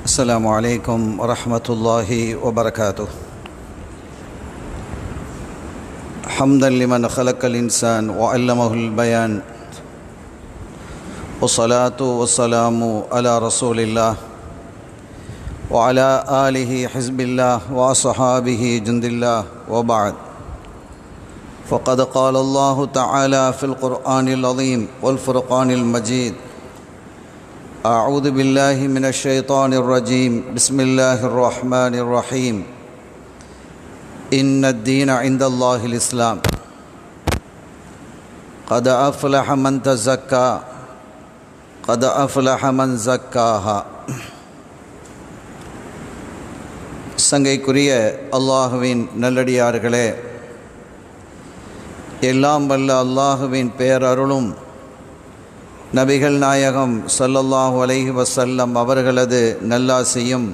السلام عليكم ورحمة الله وبركاته. حمدا لمن خلق الإنسان وعلمه البيان، والصلاة والسلام على رسول الله وعلى آله حزب الله وأصحابه جند الله، وبعد. فقد قال الله تعالى في القرآن العظيم والفرقان المجيد: أعوذ بالله من الشيطان الرجيم، بسم الله الرحمن الرحيم. إن الدين عند الله الإسلام، قد أفلح من تزكى قد أفلح من زكاها. சங்கைக்குரிய அல்லாஹுவின் நல்லடியார்களே, எல்லாம் வல்ல அல்லாஹுவின் பேரருளும் நபிகள் நாயகம் ஸல்லல்லாஹு அலைஹி வஸல்லம் அவர்களது நல்லாசியும்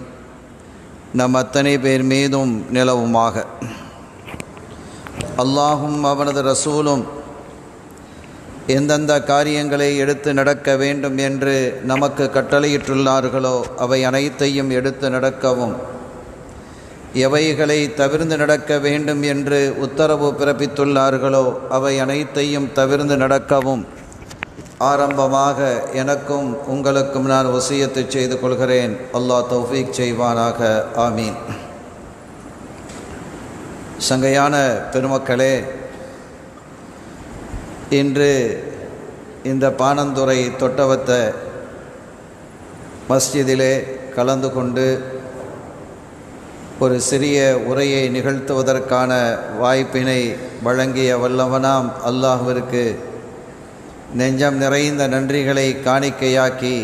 நம் அத்தனை பேர் மீதும் நிலவுமாக. அல்லாஹும் அவனது ரசூலும் எந்தெந்த காரியங்களை எடுத்து நடக்க வேண்டும் என்று நமக்கு கட்டளையிட்டுள்ளார்களோ அவை அனைத்தையும் எடுத்து நடக்கவும், எவைகளை தவிர்ந்து நடக்க வேண்டும் என்று உத்தரவு பிறப்பித்துள்ளார்களோ அவை அனைத்தையும் தவிர்ந்து நடக்கவும் ஆரம்பமாக எனக்கும் உங்களுக்கும் நான் வசியத்து செய்து கொள்கிறேன். அல்லாஹ் தௌஃபீக் செய்வானாக, ஆமீன். சங்கையான பெருமக்களே, இன்று இந்த பாணந்துறை தொட்டவத்த மஸ்ஜிதிலே கலந்து கொண்டு ஒரு சிறிய உரையை நிகழ்த்துவதற்கான வாய்ப்பினை வழங்கிய வல்லவனாம் அல்லாஹ்விற்கு நெஞ்சம் நிறைந்த நன்றிகளை காணிக்கையாக்கி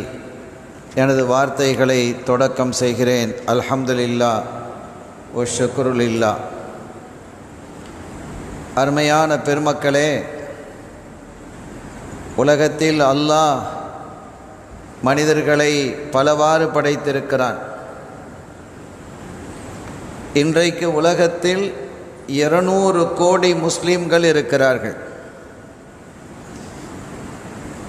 எனது வார்த்தைகளை தொடக்கம் செய்கிறேன். அல்ஹம்துலில்லாஹ் வ ஷுக்ருலில்லாஹ். அருமையான பெருமக்களே, உலகத்தில் அல்லாஹ் மனிதர்களை பலவாறு படைத்திருக்கிறான். இன்றைக்கு உலகத்தில் 200 கோடி முஸ்லிம்கள் இருக்கிறார்கள்.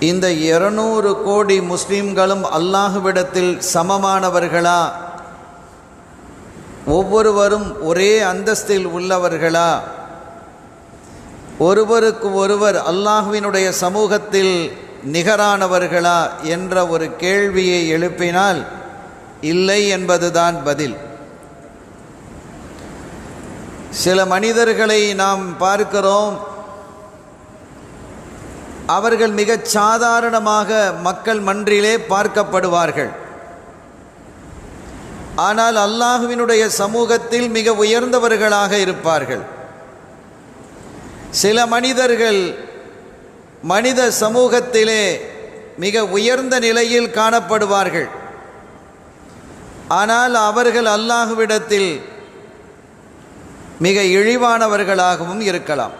இந்த 200 கோடி முஸ்லிம்களும் அல்லாஹ்விடத்தில் சமமானவர்களா? ஒவ்வொருவரும் ஒரே அந்தஸ்தில் உள்ளவர்களா? ஒருவருக்கு ஒருவர் அல்லாஹ்வினுடைய சமூகத்தில் நிகரானவர்களா என்ற ஒரு கேள்வியை எழுப்பினால் இல்லை என்பதுதான் பதில். சில மனிதர்களை நாம் பார்க்கிறோம், அவர்கள் மிகச் சாதாரணமாக மக்கள் மன்றிலே பார்க்கப்படுவார்கள். ஆனால் அல்லாஹ்வினுடைய சமூகத்தில் மிக உயர்ந்தவர்களாக இருப்பார்கள். சில மனிதர்கள் மனித சமூகத்திலே மிக உயர்ந்த நிலையில் காணப்படுவார்கள். ஆனால் அவர்கள் அல்லாஹ்விடத்தில் மிக இழிவானவர்களாகவும் இருக்கலாம்.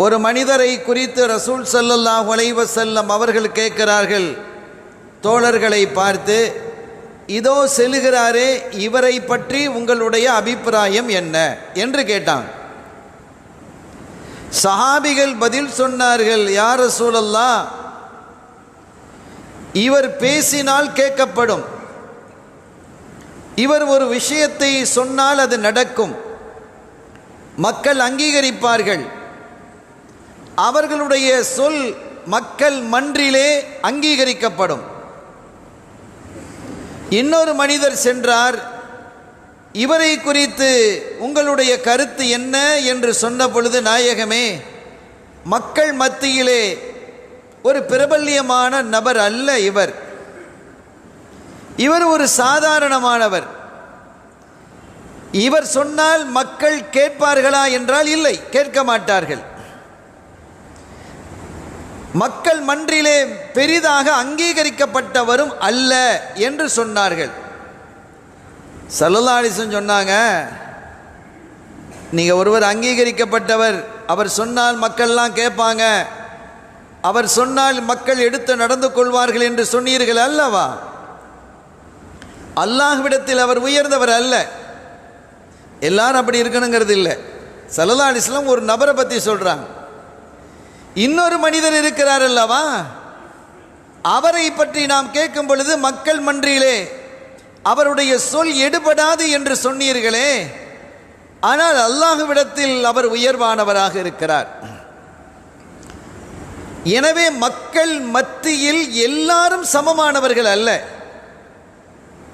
ஒரு மனிதரை குறித்து ரசூல் ஸல்லல்லாஹு அலைஹி வஸல்லம் அவர்கள் கேட்கிறார்கள் தோழர்களை பார்த்து, இதோ செல்கிறாரே, இவரை பற்றி உங்களுடைய அபிப்பிராயம் என்ன என்று கேட்டான். சஹாபிகள் பதில் சொன்னார்கள், யா ரசூலல்லாஹ், இவர் பேசினால் கேட்கப்படும், இவர் ஒரு விஷயத்தை சொன்னால் அது நடக்கும், மக்கள் அங்கீகரிப்பார்கள், அவர்களுடைய சொல் மக்கள் மன்றிலே அங்கீகரிக்கப்படும். இன்னொரு மனிதர் சென்றார், இவரை குறித்து உங்களுடைய கருத்து என்ன என்று சொன்ன பொழுது, நாயகமே, மக்கள் மத்தியிலே ஒரு பிரபல்யமான நபர் அல்ல இவர், இவர் ஒரு சாதாரணமானவர், இவர் சொன்னால் மக்கள் கேட்பார்களா என்றால் இல்லை, கேட்க மாட்டார்கள், மக்கள் மன்றிலே பெரிதாக அங்கீகரிக்கப்பட்டவரும் அல்ல என்று சொன்னார்கள். ஸல்லல்லாஹு அலைஹி வஸல்லம் சொன்னாங்க, நீங்கள் ஒருவர் அங்கீகரிக்கப்பட்டவர், அவர் சொன்னால் மக்கள்லாம் கேட்பாங்க, அவர் சொன்னால் மக்கள் எடுத்து நடந்து கொள்வார்கள் என்று சொன்னீர்கள் அல்லவா? அல்லாஹ்விடத்தில் அவர் உயர்ந்தவர் அல்ல. எல்லாரும் அப்படி இருக்கணுங்கிறது இல்லை. ஸல்லல்லாஹு அலைஹி வஸல்லம் ஒரு நபரை பற்றி சொல்கிறாங்க. இன்னொரு மனிதர் இருக்கிறார் அல்லவா, அவரை பற்றி நாம் கேட்கும் பொழுது மக்கள் மன்றிலே அவருடைய சொல் எடுபடாது என்று சொன்னீர்களே, ஆனால் அல்லாஹ்விடத்தில் அவர் உயர்வானவராக இருக்கிறார். எனவே மக்கள் மத்தியில் எல்லாரும் சமமானவர்கள் அல்ல,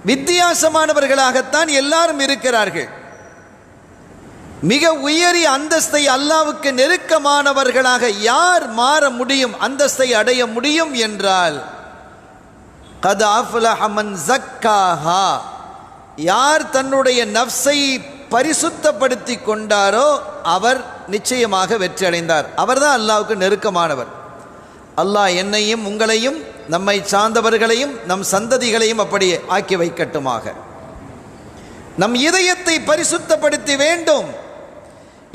வித்தியாசமானவர்களாகத்தான் எல்லாரும் இருக்கிறார்கள். மிக உயரிய அந்தஸ்தை அல்லாஹ்வுக்கு நெருக்கமானவர்களாக யார் மாற முடியும், அந்தஸ்தை அடைய முடியும் என்றால் கத் அஃப்லஹ மன் ஸக்காஹா, யார் தன்னுடைய நஃப்ஸை பரிசுத்தப்படுத்தி கொண்டாரோ அவர் நிச்சயமாக வெற்றி அடைந்தார். அவர்தான் அல்லாஹ்வுக்கு நெருக்கமானவர். அல்லாஹ் என்னையும் உங்களையும் நம்மை சார்ந்தவர்களையும் நம் சந்ததிகளையும் அப்படியே ஆக்கி வைக்கட்டுமாக. நம் இதயத்தை பரிசுத்தப்படுத்தி வேண்டும்.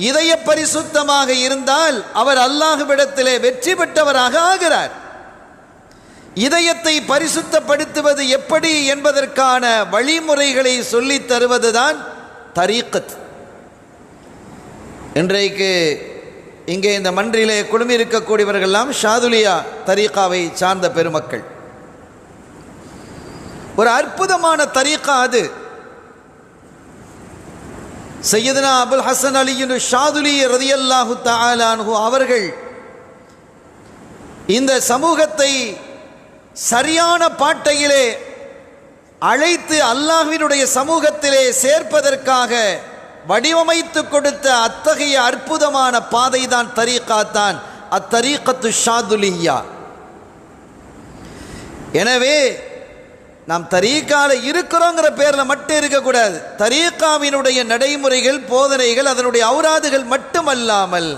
இதய பரிசுத்தமாக இருந்தால் அவர் அல்லாஹ்விடத்திலே வெற்றி பெற்றவராக ஆகிறார். இதயத்தை பரிசுத்தப்படுத்துவது எப்படி என்பதற்கான வழிமுறைகளை சொல்லித் தருவதுதான் தரீக்கத். இன்றைக்கு இங்கே இந்த மன்றிலே குழுமி இருக்கக்கூடியவர்களெல்லாம் ஷாதுலியா தரீக்காவை சார்ந்த பெருமக்கள். ஒரு அற்புதமான தரீக்கா அது. சையதுனா அபுல் ஹசன் அலியின் ஷாதுலி ரலியல்லாஹு தஆலா அன்ஹு அவர்கள் இந்த சமூகத்தை சரியான பாட்டையிலே அழைத்து அல்லாஹ்வினுடைய சமூகத்திலே சேர்ப்பதற்காக வடிவமைத்து கொடுத்த அத்தகைய அற்புதமான பாதை தான் தரீக்கா தான் அத்தரீக்கத்து ஷாதுலியா. எனவே நாம் தரீக்கால இருக்கிறோங்கிற பேரில் மட்டும் இருக்கக்கூடாது. தரீக்காவினுடைய நடைமுறைகள், போதனைகள், அதனுடைய ஔராதுகள் மட்டுமல்லாமல்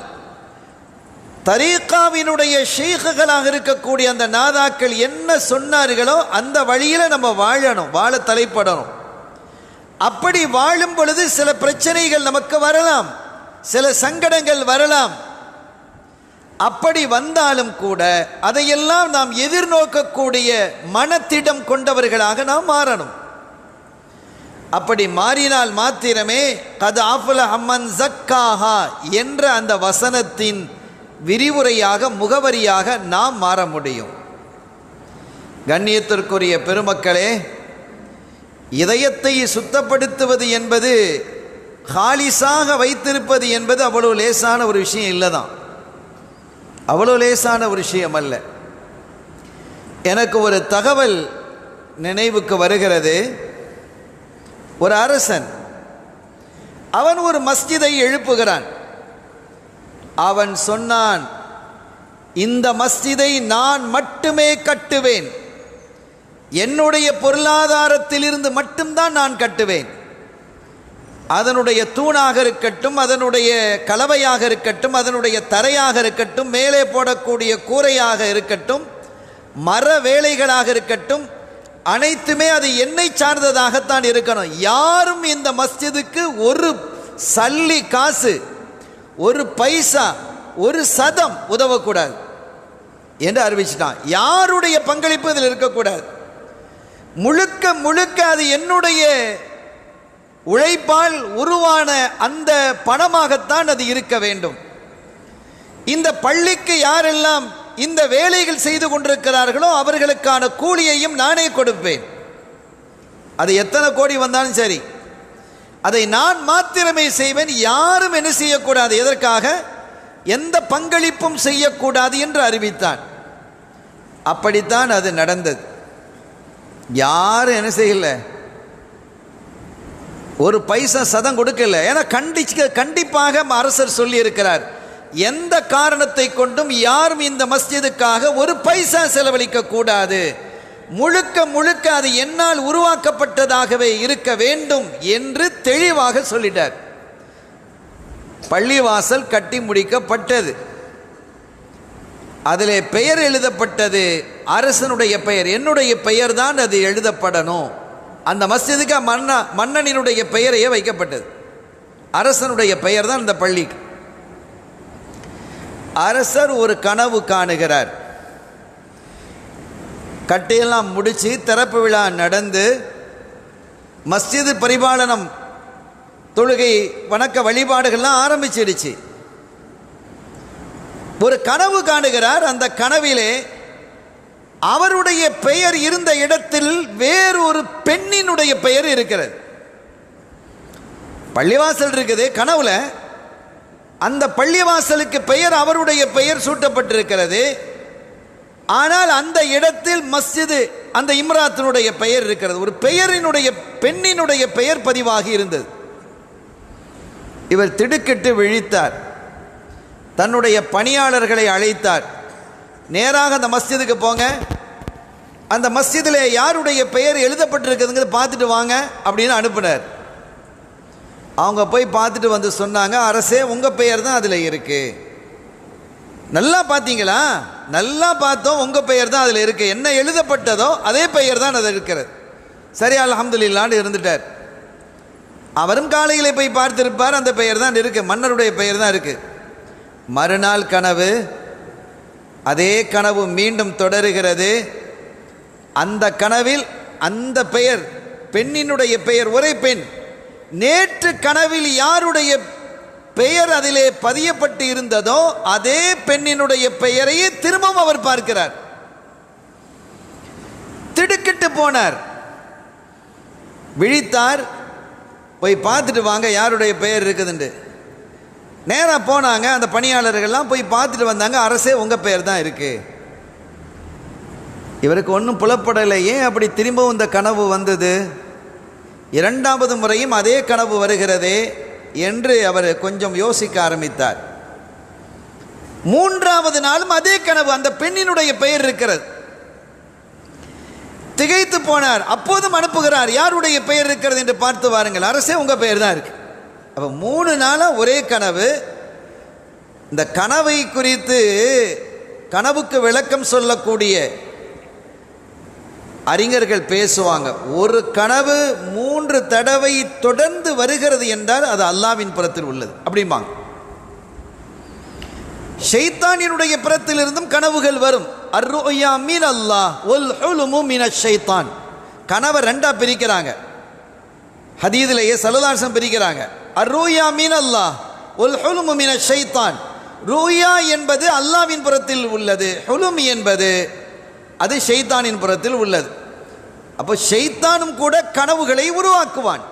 தரீக்காவினுடைய ஷேக்குகளாக இருக்கக்கூடிய அந்த நாதாக்கள் என்ன சொன்னார்களோ அந்த வழியில் நம்ம வாழணும், வாழ தலைப்படணும். அப்படி வாழும் பொழுது சில பிரச்சனைகள் நமக்கு வரலாம், சில சங்கடங்கள் வரலாம். அப்படி வந்தாலும் கூட அதையெல்லாம் நாம் எதிர்நோக்கக்கூடிய மனத்திடம் கொண்டவர்களாக நாம் மாறணும். அப்படி மாறினால் மாத்திரமே கத் அஃப்லஹ மன் ஸக்காஹா என்ற அந்த வசனத்தின் விரிவுரையாக, முகவரியாக நாம் மாற முடியும். கண்ணியத்திற்குரிய பெருமக்களே, இதயத்தை சுத்தப்படுத்துவது என்பது, ஹாலிஸாக வைத்திருப்பது என்பது அவ்வளோ லேசான ஒரு விஷயம் இல்லை தான், அவ்வளோ லேசான ஒரு விஷயம் அல்ல. எனக்கு ஒரு தகவல் நினைவுக்கு வருகிறது. ஒரு அரசன், அவன் ஒரு மஸ்ஜிதை எழுப்புகிறான். அவன் சொன்னான், இந்த மஸ்ஜிதை நான் மட்டுமே கட்டுவேன், என்னுடைய பொருளாதாரத்திலிருந்து மட்டும்தான் நான் கட்டுவேன். அதனுடைய தூணாக இருக்கட்டும், அதனுடைய கலவையாக இருக்கட்டும், அதனுடைய தரையாக இருக்கட்டும், மேலே போடக்கூடிய கூரையாக இருக்கட்டும், மர வேலைகளாக இருக்கட்டும், அனைத்துமே அது என்னை சார்ந்ததாகத்தான் இருக்கணும். யாரும் இந்த மஸ்ஜிதுக்கு ஒரு சல்லி காசு, ஒரு பைசா, ஒரு சதம் உதவக்கூடாது என்று அறிவிச்சிட்டான். யாருடைய பங்களிப்பு இதில் இருக்கக்கூடாது. முழுக்க முழுக்க அது என்னுடைய உழைப்பால் உருவான அந்த பணமாகத்தான் அது இருக்க வேண்டும். இந்த பள்ளிக்கு யாரெல்லாம் இந்த வேலைகள் செய்து கொண்டிருக்கிறார்களோ அவர்களுக்கான கூலியையும் நானே கொடுப்பேன். அது எத்தனை கோடி வந்தாலும் சரி, அதை நான் மாத்திரமே செய்வேன், யாரும் என்ன செய்யக்கூடாது, எதற்காக எந்த பங்களிப்பும் செய்யக்கூடாது என்று அறிவித்தான். அப்படித்தான் அது நடந்தது. யாரும் என்ன செய்யல, ஒரு பைசா சதம் கொடுக்கல. ஏன்னா கண்டிப்பாக அரசர் சொல்லி இருக்கிறார், எந்த காரணத்தை கொண்டும் யாரும் இந்த மஸ்ஜிதுக்காக ஒரு பைசா செலவழிக்க கூடாது, முழுக்க முழுக்க அது என்னால் உருவாக்கப்பட்டதாகவே இருக்க வேண்டும் என்று தெளிவாக சொல்லிட்டார். பள்ளிவாசல் கட்டி முடிக்கப்பட்டது. அதிலே பெயர் எழுதப்பட்டது அரசனுடைய பெயர், என்னுடைய பெயர் தான் அது எழுதப்படணும். அந்த மஸ்ஜிதுக்கு மன்னனினுடைய பெயரையே வைக்கப்பட்டது. அரசனுடைய பெயர் தான் அந்த பள்ளிக்கு. அரசர் ஒரு கனவு காணுகிறார். கட்டையெல்லாம் முடித்து திறப்பு விழா நடந்து மஸ்ஜிது பரிபாலனம், தொழுகை, வணக்க வழிபாடுகள்லாம் ஆரம்பிச்சிடுச்சு. ஒரு கனவு காணுகிறார். அந்த கனவிலே அவருடைய பெயர் இருந்த இடத்தில் வேறொரு பெண்ணினுடைய பெயர் இருக்கிறது. பள்ளிவாசல் இருக்குது கனவுல, அந்த பள்ளிவாசலுக்கு பெயர் அவருடைய பெயர் சூட்டப்பட்டிருக்கிறது. ஆனால் அந்த இடத்தில் மஸ்ஜிது அந்த இம்ராத்தினுடைய பெயர் இருக்கிறது. ஒரு பெயரினுடைய பெண்ணினுடைய பெயர் பதிவாகி இருந்தது. இவர் திடுக்கிட்டு விழித்தார். தன்னுடைய பணியாளர்களை அழைத்தார். நேராக அந்த மஸ்ஜிதுக்கு போங்க, அந்த மஸ்ஜிதில் யாருடைய பெயர் எழுதப்பட்டிருக்குதுங்கிறத பார்த்துட்டு வாங்க அப்படின்னு அனுப்பினார். அவங்க போய் பார்த்துட்டு வந்து சொன்னாங்க, அரசே உங்கள் பெயர் தான் அதில் இருக்குது. நல்லா பார்த்தீங்களா? நல்லா பார்த்தோம், உங்கள் பெயர் தான் அதில் இருக்குது. என்ன எழுதப்பட்டதோ அதே பெயர் தான் அது இருக்கிறது. சரி அல்ஹம்துலில்லாஹ்னு இருந்துட்டார். அவரும் காலையிலே போய் பார்த்திருப்பார், அந்த பெயர் தான் இருக்குது, மன்னருடைய பெயர் தான் இருக்குது. மறுநாள் கனவு, அதே கனவு மீண்டும் தொடருகிறது. அந்த கனவில் அந்த பெயர், பெண்ணினுடைய பெயர், ஒரே பெண். நேற்று கனவில் யாருடைய பெயர் அதிலே பதியப்பட்டு இருந்ததோ அதே பெண்ணினுடைய பெயரையே திரும்பவும் அவர் பார்க்கிறார். திடுக்கிட்டு போனார், விழித்தார். போய் பார்த்துட்டு வாங்க யாருடைய பெயர் இருக்குதுண்டு. நேராக போனாங்க. அந்த பணியாளர்கள்லாம் போய் பார்த்துட்டு வந்தாங்க. அரசே உங்கள் பெயர் தான் இருக்கு. இவருக்கு ஒன்றும் புலப்படலை. ஏன் அப்படி திரும்பவும் இந்த கனவு வந்தது? இரண்டாவது முறையும் அதே கனவு வருகிறதே என்று அவர் கொஞ்சம் யோசிக்க ஆரம்பித்தார். மூன்றாவது நாளும் அதே கனவு, அந்த பெண்ணினுடைய பெயர் இருக்கிறது. திகைத்து போனார். அப்போதும் அனுப்புகிறார், யாருடைய பெயர் இருக்கிறது என்று பார்த்து வாருங்கள், அரசே உங்க பெயர் தான் இருக்கு. அப்போ 3 நாளாக ஒரே கனவு. இந்த கனவை குறித்து கனவுக்கு விளக்கம் சொல்லக்கூடிய அறிஞர்கள் பேசுவாங்க. ஒரு கனவு 3 தடவை தொடர்ந்து வருகிறது என்றால் அது அல்லாஹ்வின் புறத்தில் உள்ளது அப்படிம்பாங்க. ஷைத்தானினுடைய புறத்திலிருந்தும் கனவுகள் வரும். அர்ருயா மின் அல்லாஹ் வல் ஹுலுமு மினஷ் ஷைத்தான். கனவை 2ஆ பிரிக்கிறாங்க. ஹதீஸிலேயே ஸல்லல்லாஹு அலைஹி வஸல்லம் பிரிக்கிறாங்க. அர்ருயா மின் அல்லாஹ் வல் ஹுலுமு மினஷ் ஷைத்தான். ருயா என்பது அல்லாஹ்வின் புறத்தில் உள்ளது, ஹுலும் என்பது அது ஷைத்தானின் புறத்தில் உள்ளது. அப்போ ஷைத்தானும் கூட கனவுகளை உருவாக்குவான்.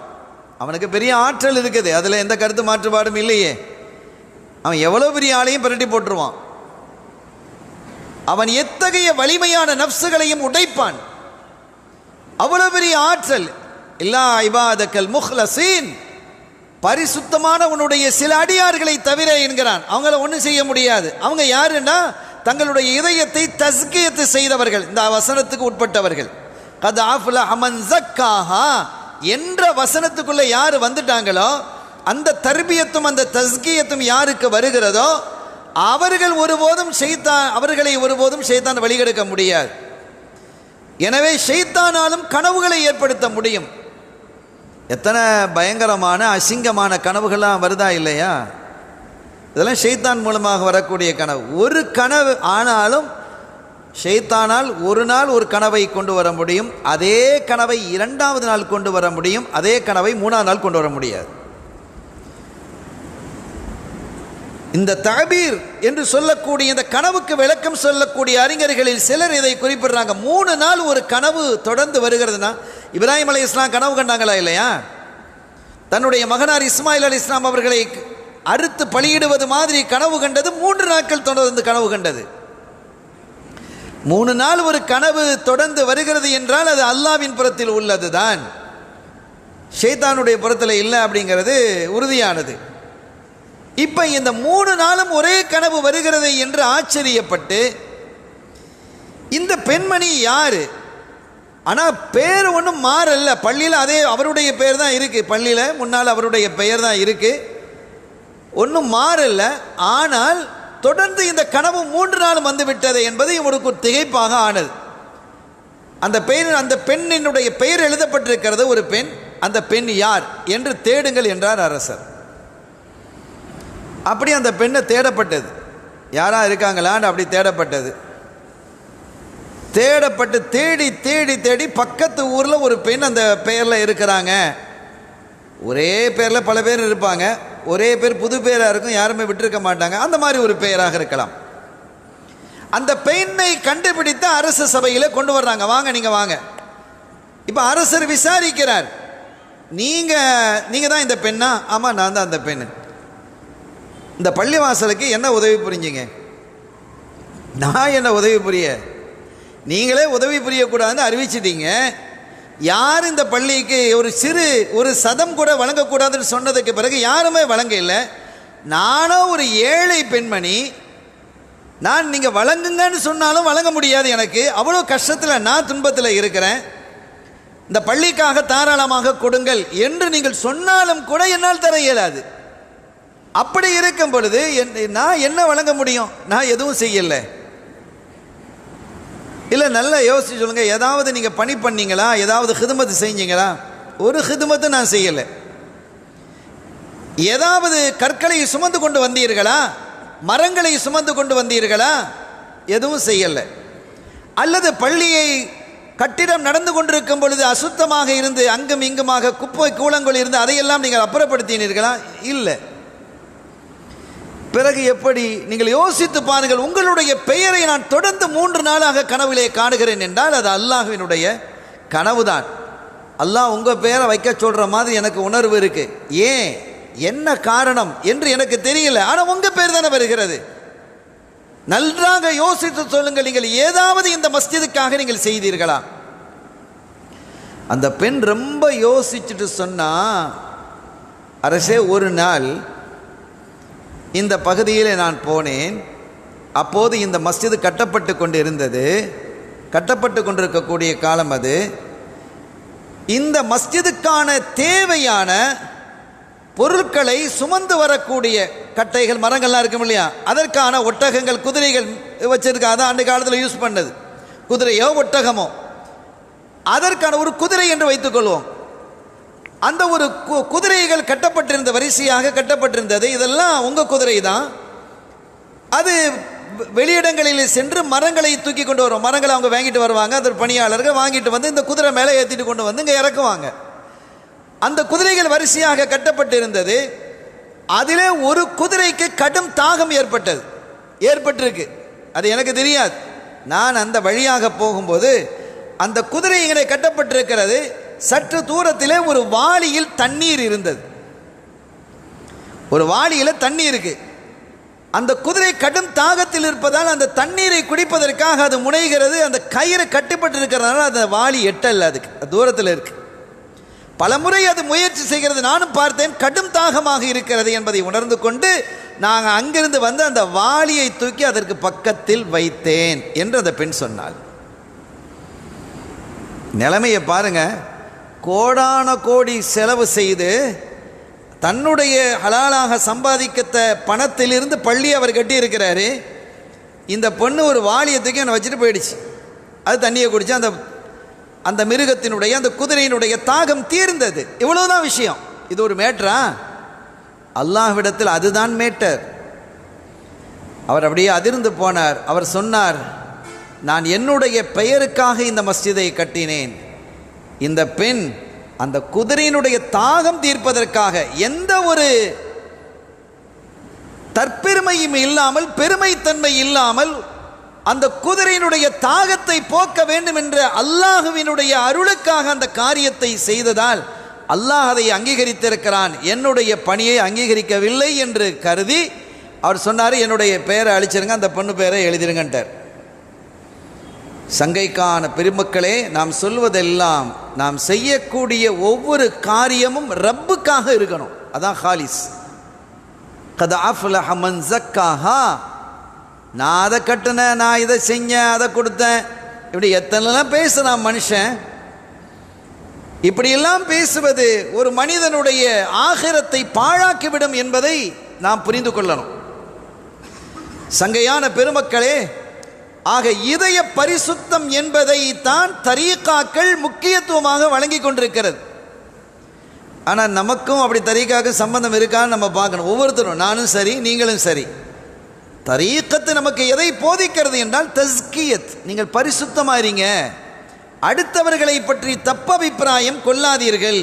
அவனுக்கு பெரிய ஆற்றல் இருக்குது, அதில் எந்த கருத்து மாற்றுபாடும் இல்லையே. அவன் எவ்வளோ பெரிய ஆளையும் பிரட்டி போட்டுருவான். அவன் எத்தகைய வலிமையான நஃப்ஸுகளையும் உடைப்பான். அவ்வளோ பெரிய ஆற்றல். இல்லா இபாதக்கல் முஹ்லசீன், பரிசுத்தமான உன்னுடைய சில அடியார்களை தவிர என்கிறான். அவங்கள ஒன்றும் செய்ய முடியாது. அவங்க யாருன்னா தங்களுடைய இதயத்தை தஸ்கியத்து செய்தவர்கள், இந்த வசனத்துக்கு உட்பட்டவர்கள். கத் அஃப்லஹ மன் ஸக்காஹா என்ற வசனத்துக்குள்ள யார் வந்துட்டாங்களோ, அந்த தர்பியத்தும் அந்த தஸ்கியத்தும் யாருக்கு வருகிறதோ அவர்களை ஒருபோதும் ஷைத்தான் வழிகெடுக்க முடியாது. எனவே ஷைத்தானாலும் கனவுகளை ஏற்படுத்த முடியும். எத்தனை பயங்கரமான அசிங்கமான கனவுகள்லாம் வருதா இல்லையா? இதெல்லாம் ஷைத்தான் மூலமாக வரக்கூடிய கனவு. ஒரு கனவு ஆனாலும் ஷைத்தானால் ஒரு நாள் ஒரு கனவை கொண்டு வர முடியும், அதே கனவை 2வது நாள் கொண்டு வர முடியும், அதே கனவை 3ஆவது நாள் கொண்டு வர முடியாது. இந்த தஅபீர் என்று சொல்லக்கூடிய இந்த கனவுக்கு விளக்கம் சொல்லக்கூடிய அறிஞர்களில் சிலர் இதை குறிப்பிடுறாங்க. 3 நாள் ஒரு கனவு தொடர்ந்து வருகிறதுனா, இப்ராஹிம் அலைஹிஸ்ஸலாம் கனவு கண்டாங்களா இல்லையா? தன்னுடைய மகனார் இஸ்மாயில் அலைஹிஸ்ஸலாம் அவர்களை அறுத்து பலியிடுவது மாதிரி கனவு கண்டது. 3 நாட்கள் தொடர்ந்து கனவு கண்டது. 3 நாள் ஒரு கனவு தொடர்ந்து வருகிறது என்றால் அது அல்லாஹ்வின் புறத்தில் உள்ளது தான், ஷைத்தானுடைய புறத்தில் இல்லை அப்படிங்கிறது உறுதியானது. இப்போ இந்த 3 நாளும் ஒரே கனவு வருகிறது என்று ஆச்சரியப்பட்டு, இந்த பெண்மணி யாரு? ஆனால் பேர் ஒன்றும் மாறல்ல, பள்ளியில் அதே அவருடைய பெயர் தான் இருக்குது, பள்ளியில் முன்னால் அவருடைய பெயர் தான் இருக்குது, ஒன்றும் மாறல்ல. ஆனால் தொடர்ந்து இந்த கனவு 3 நாள் வந்து விட்டது என்பது இவருக்கு திகைப்பாக ஆனது. அந்த பெண்ணினுடைய பெயர் எழுதப்பட்டிருக்கிறது, ஒரு பெண். அந்த பெண் யார் என்று தேடுங்கள் என்றார் அரசர். அப்படி அந்த பெண்ணை தேடப்பட்டது. யாரா இருக்காங்களான்னு அப்படி தேடப்பட்டது. தேடப்பட்டு தேடி தேடி தேடி பக்கத்து ஊரில் ஒரு பெண் அந்த பெயரில் இருக்கிறாங்க. ஒரே பேரில் பல பேர் இருப்பாங்க, ஒரே பேர் புது பேராக இருக்கும், யாருமே விட்டுருக்க மாட்டாங்க. அந்த மாதிரி ஒரு பெயராக இருக்கலாம். அந்த பெண்ணை கண்டுபிடித்து அரச சபையில் கொண்டு வர்றாங்க. வாங்க நீங்கள் வாங்க. இப்போ அரசர் விசாரிக்கிறார், நீங்கள் தான் இந்த பெண்ணா? ஆமாம், நான் தான் அந்த பெண்ணு. இந்த பள்ளிவாசலுக்கு என்ன உதவி புரிஞ்சிங்க? நான் என்ன உதவி புரிய? நீங்களே உதவி புரியக்கூடாதுன்னு அறிவிச்சிட்டீங்க. யார் இந்த பள்ளிக்கு ஒரு சதம் கூட வழங்கக்கூடாதுன்னு சொன்னதுக்கு பிறகு யாருமே வழங்க இல்லை. நானும் ஒரு ஏழை பெண்மணி, நான் நீங்கள் வழங்குங்கன்னு சொன்னாலும் வழங்க முடியாது. எனக்கு அவ்வளோ கஷ்டத்தில், நான் துன்பத்தில் இருக்கிறேன். இந்த பள்ளிக்காக தாராளமாக கொடுங்கள் என்று நீங்கள் சொன்னாலும் கூட என்னால் தர இயலாது. அப்படி இருக்கும் பொழுது நான் என்ன வழங்க முடியும்? நான் எதுவும் செய்யலை. இல்லை, நல்லா யோசிச்சு சொல்லுங்க. ஏதாவது நீங்கள் பணி பண்ணீங்களா? ஏதாவது ஹிதுமத்து செஞ்சீங்களா? ஒரு ஹிதுமத்து நான் செய்யலை. ஏதாவது கற்களை சுமந்து கொண்டு வந்தீர்களா? மரங்களை சுமந்து கொண்டு வந்தீர்களா? எதுவும் செய்யலை. அல்லது பள்ளியை கட்டிடம் நடந்து கொண்டிருக்கும் பொழுது அசுத்தமாக இருந்து அங்கும் இங்குமாக குப்பை கூலங்கள் இருந்து அதையெல்லாம் நீங்கள் அப்புறப்படுத்தினீர்களா? இல்லை. பிறகு எப்படி? நீங்கள் யோசித்து பாருங்கள். உங்களுடைய பெயரை நான் தொடர்ந்து 3 நாளாக கனவிலே காணுகிறேன் என்றால் அது அல்லாஹ்வினுடைய கனவுதான். அல்லாஹ் உங்கள் பெயரை வைக்க சொல்கிற மாதிரி எனக்கு உணர்வு இருக்கு. ஏன், என்ன காரணம் என்று எனக்கு தெரியல. ஆனால் உங்கள் பேர் தானே வருகிறது. நன்றாக யோசித்து சொல்லுங்கள். நீங்கள் ஏதாவது இந்த மஸ்ஜிதுக்காக நீங்கள் செய்தீர்களா? அந்த பெண் ரொம்ப யோசிச்சுட்டு சொன்னா, அரசே, ஒரு நாள் இந்த பகுதியில் நான் போனேன். அப்போது இந்த மஸ்ஜிது கட்டப்பட்டு கொண்டு இருந்தது. கட்டப்பட்டு கொண்டிருக்கக்கூடிய காலம் அது. இந்த மஸ்ஜிதுக்கான தேவையான பொருட்களை சுமந்து வரக்கூடிய கட்டைகள், மரங்கள்லாம் இருக்கும் இல்லையா, அதற்கான ஒட்டகங்கள், குதிரைகள் வச்சிருக்க. அதான் அன்றைய காலத்தில் யூஸ் பண்ணது. குதிரையோ ஒட்டகமோ, அதற்கான ஒரு குதிரை என்று வைத்துக்கொள்வோம். அந்த ஒரு குதிரைகள் கட்டப்பட்டிருந்த, வரிசையாக கட்டப்பட்டிருந்தது. இதெல்லாம் உங்கள் குதிரை தான். அது வெளியிடங்களில் சென்று மரங்களை தூக்கி கொண்டு வரும். மரங்களை அவங்க வாங்கிட்டு வருவாங்க. அந்த பணியாளர்கள் வாங்கிட்டு வந்து இந்த குதிரை மேலே ஏற்றிட்டு கொண்டு வந்து இங்கே இறக்குவாங்க. அந்த குதிரைகள் வரிசையாக கட்டப்பட்டிருந்தது. அதிலே ஒரு குதிரைக்கு கடும் தாகம் ஏற்பட்டிருக்கு. அது எனக்கு தெரியாது. நான் அந்த வழியாக போகும்போது அந்த குதிரை இங்கே கட்டப்பட்டிருக்கிறது. சற்று தூரத்திலே ஒரு வாளியில் தண்ணீர் இருந்தது. ஒரு வாளியில் தண்ணீர் இருக்கு. அந்த குதிரை கடும் தாகத்தில் இருப்பதால் அந்த தண்ணீரை குடிப்பதற்காக அது முனைகிறது. அந்த கயிறு கட்டுப்பட்டு இருக்கிறதுனால அந்த வாளி எட்டல்ல, அதுக்கு தூரத்தில் இருக்கு. பலமுறை அது முயற்சி செய்கிறது. நானும் பார்த்தேன். கடும் தாகமாக இருக்கிறது என்பதை உணர்ந்து கொண்டு நாங்கள் அங்கிருந்து வந்து அந்த வாளியை தூக்கி அதற்கு பக்கத்தில் வைத்தேன் என்று அந்த பெண் சொன்னாள். நிலைமையை பாருங்க. கோடான கோடி செலவு செய்து தன்னுடைய ஹலாலாக சம்பாதிக்கத்த பணத்திலிருந்து பள்ளி அவர் கட்டி இருக்கிறாரு. இந்த பொண்ணு ஒரு வாளியத்துக்கு என்னை வச்சுட்டு போயிடுச்சு. அது தண்ணியை குடிச்சு அந்த மிருகத்தினுடைய, அந்த குதிரையினுடைய தாகம் தீர்ந்தது. இவ்வளவுதான் விஷயம். இது ஒரு மேட்டரா? அல்லாஹ்விடத்தில் அதுதான் மேட்டர். அவர் அப்படியே அதிர்ந்து போனார். அவர் சொன்னார், நான் என்னுடைய பெயருக்காக இந்த மஸ்ஜிதை கட்டினேன். இந்த பெண் அந்த குதிரையினுடைய தாகம் தீர்ப்பதற்காக எந்த ஒரு தற்பெருமையும் இல்லாமல், பெருமைத்தன்மை இல்லாமல், அந்த குதிரையினுடைய தாகத்தை போக்க வேண்டும் என்ற அல்லாஹுவினுடைய அருளுக்காக அந்த காரியத்தை செய்ததால் அல்லாஹ் அதை அங்கீகரித்திருக்கிறான். என்னுடைய பணியை அங்கீகரிக்கவில்லை என்று கருதி அவர் சொன்னார், என்னுடைய பெயரை அழிச்சிருங்க, அந்த பொண்ணு பெயரை எழுதிருங்கன்றார். சங்கைக்கான பெருமக்களே, நாம் சொல்வதெல்லாம், நாம் செய்யக்கூடிய ஒவ்வொரு காரியமும் ரப்புக்காக இருக்கணும். அதான் ஹாலிஸ். கத் அஃப்லஹ மன் ஸக்காஹா. நான் அதை கட்டினேன், நான் இதை செஞ்சேன், அதை கொடுத்தேன், இப்படி எத்தனைலாம் பேசுகிறான் மனுஷன். இப்படியெல்லாம் பேசுவது ஒரு மனிதனுடைய ஆகிரத்தை பாழாக்கிவிடும் என்பதை நாம் புரிந்து கொள்ளணும். சங்கையான பெருமக்களே, ஆக இதய பரிசுத்தம் என்பதை தான் தரீக்காக்கள் முக்கியத்துவமாக வழங்கி கொண்டிருக்கிறது. ஆனால் நமக்கும் அப்படி தரீக்காக்கு சம்பந்தம் இருக்கான்னு நம்ம பார்க்கணும். ஒவ்வொருத்தரும், நானும் சரி, நீங்களும் சரி. தரீக்கத்து நமக்கு எதை போதிக்கிறது என்றால் தஸ்கியத். நீங்கள் பரிசுத்தமாறீங்க, அடுத்தவர்களை பற்றி தப்பபிப்பிராயம் கொள்ளாதீர்கள்.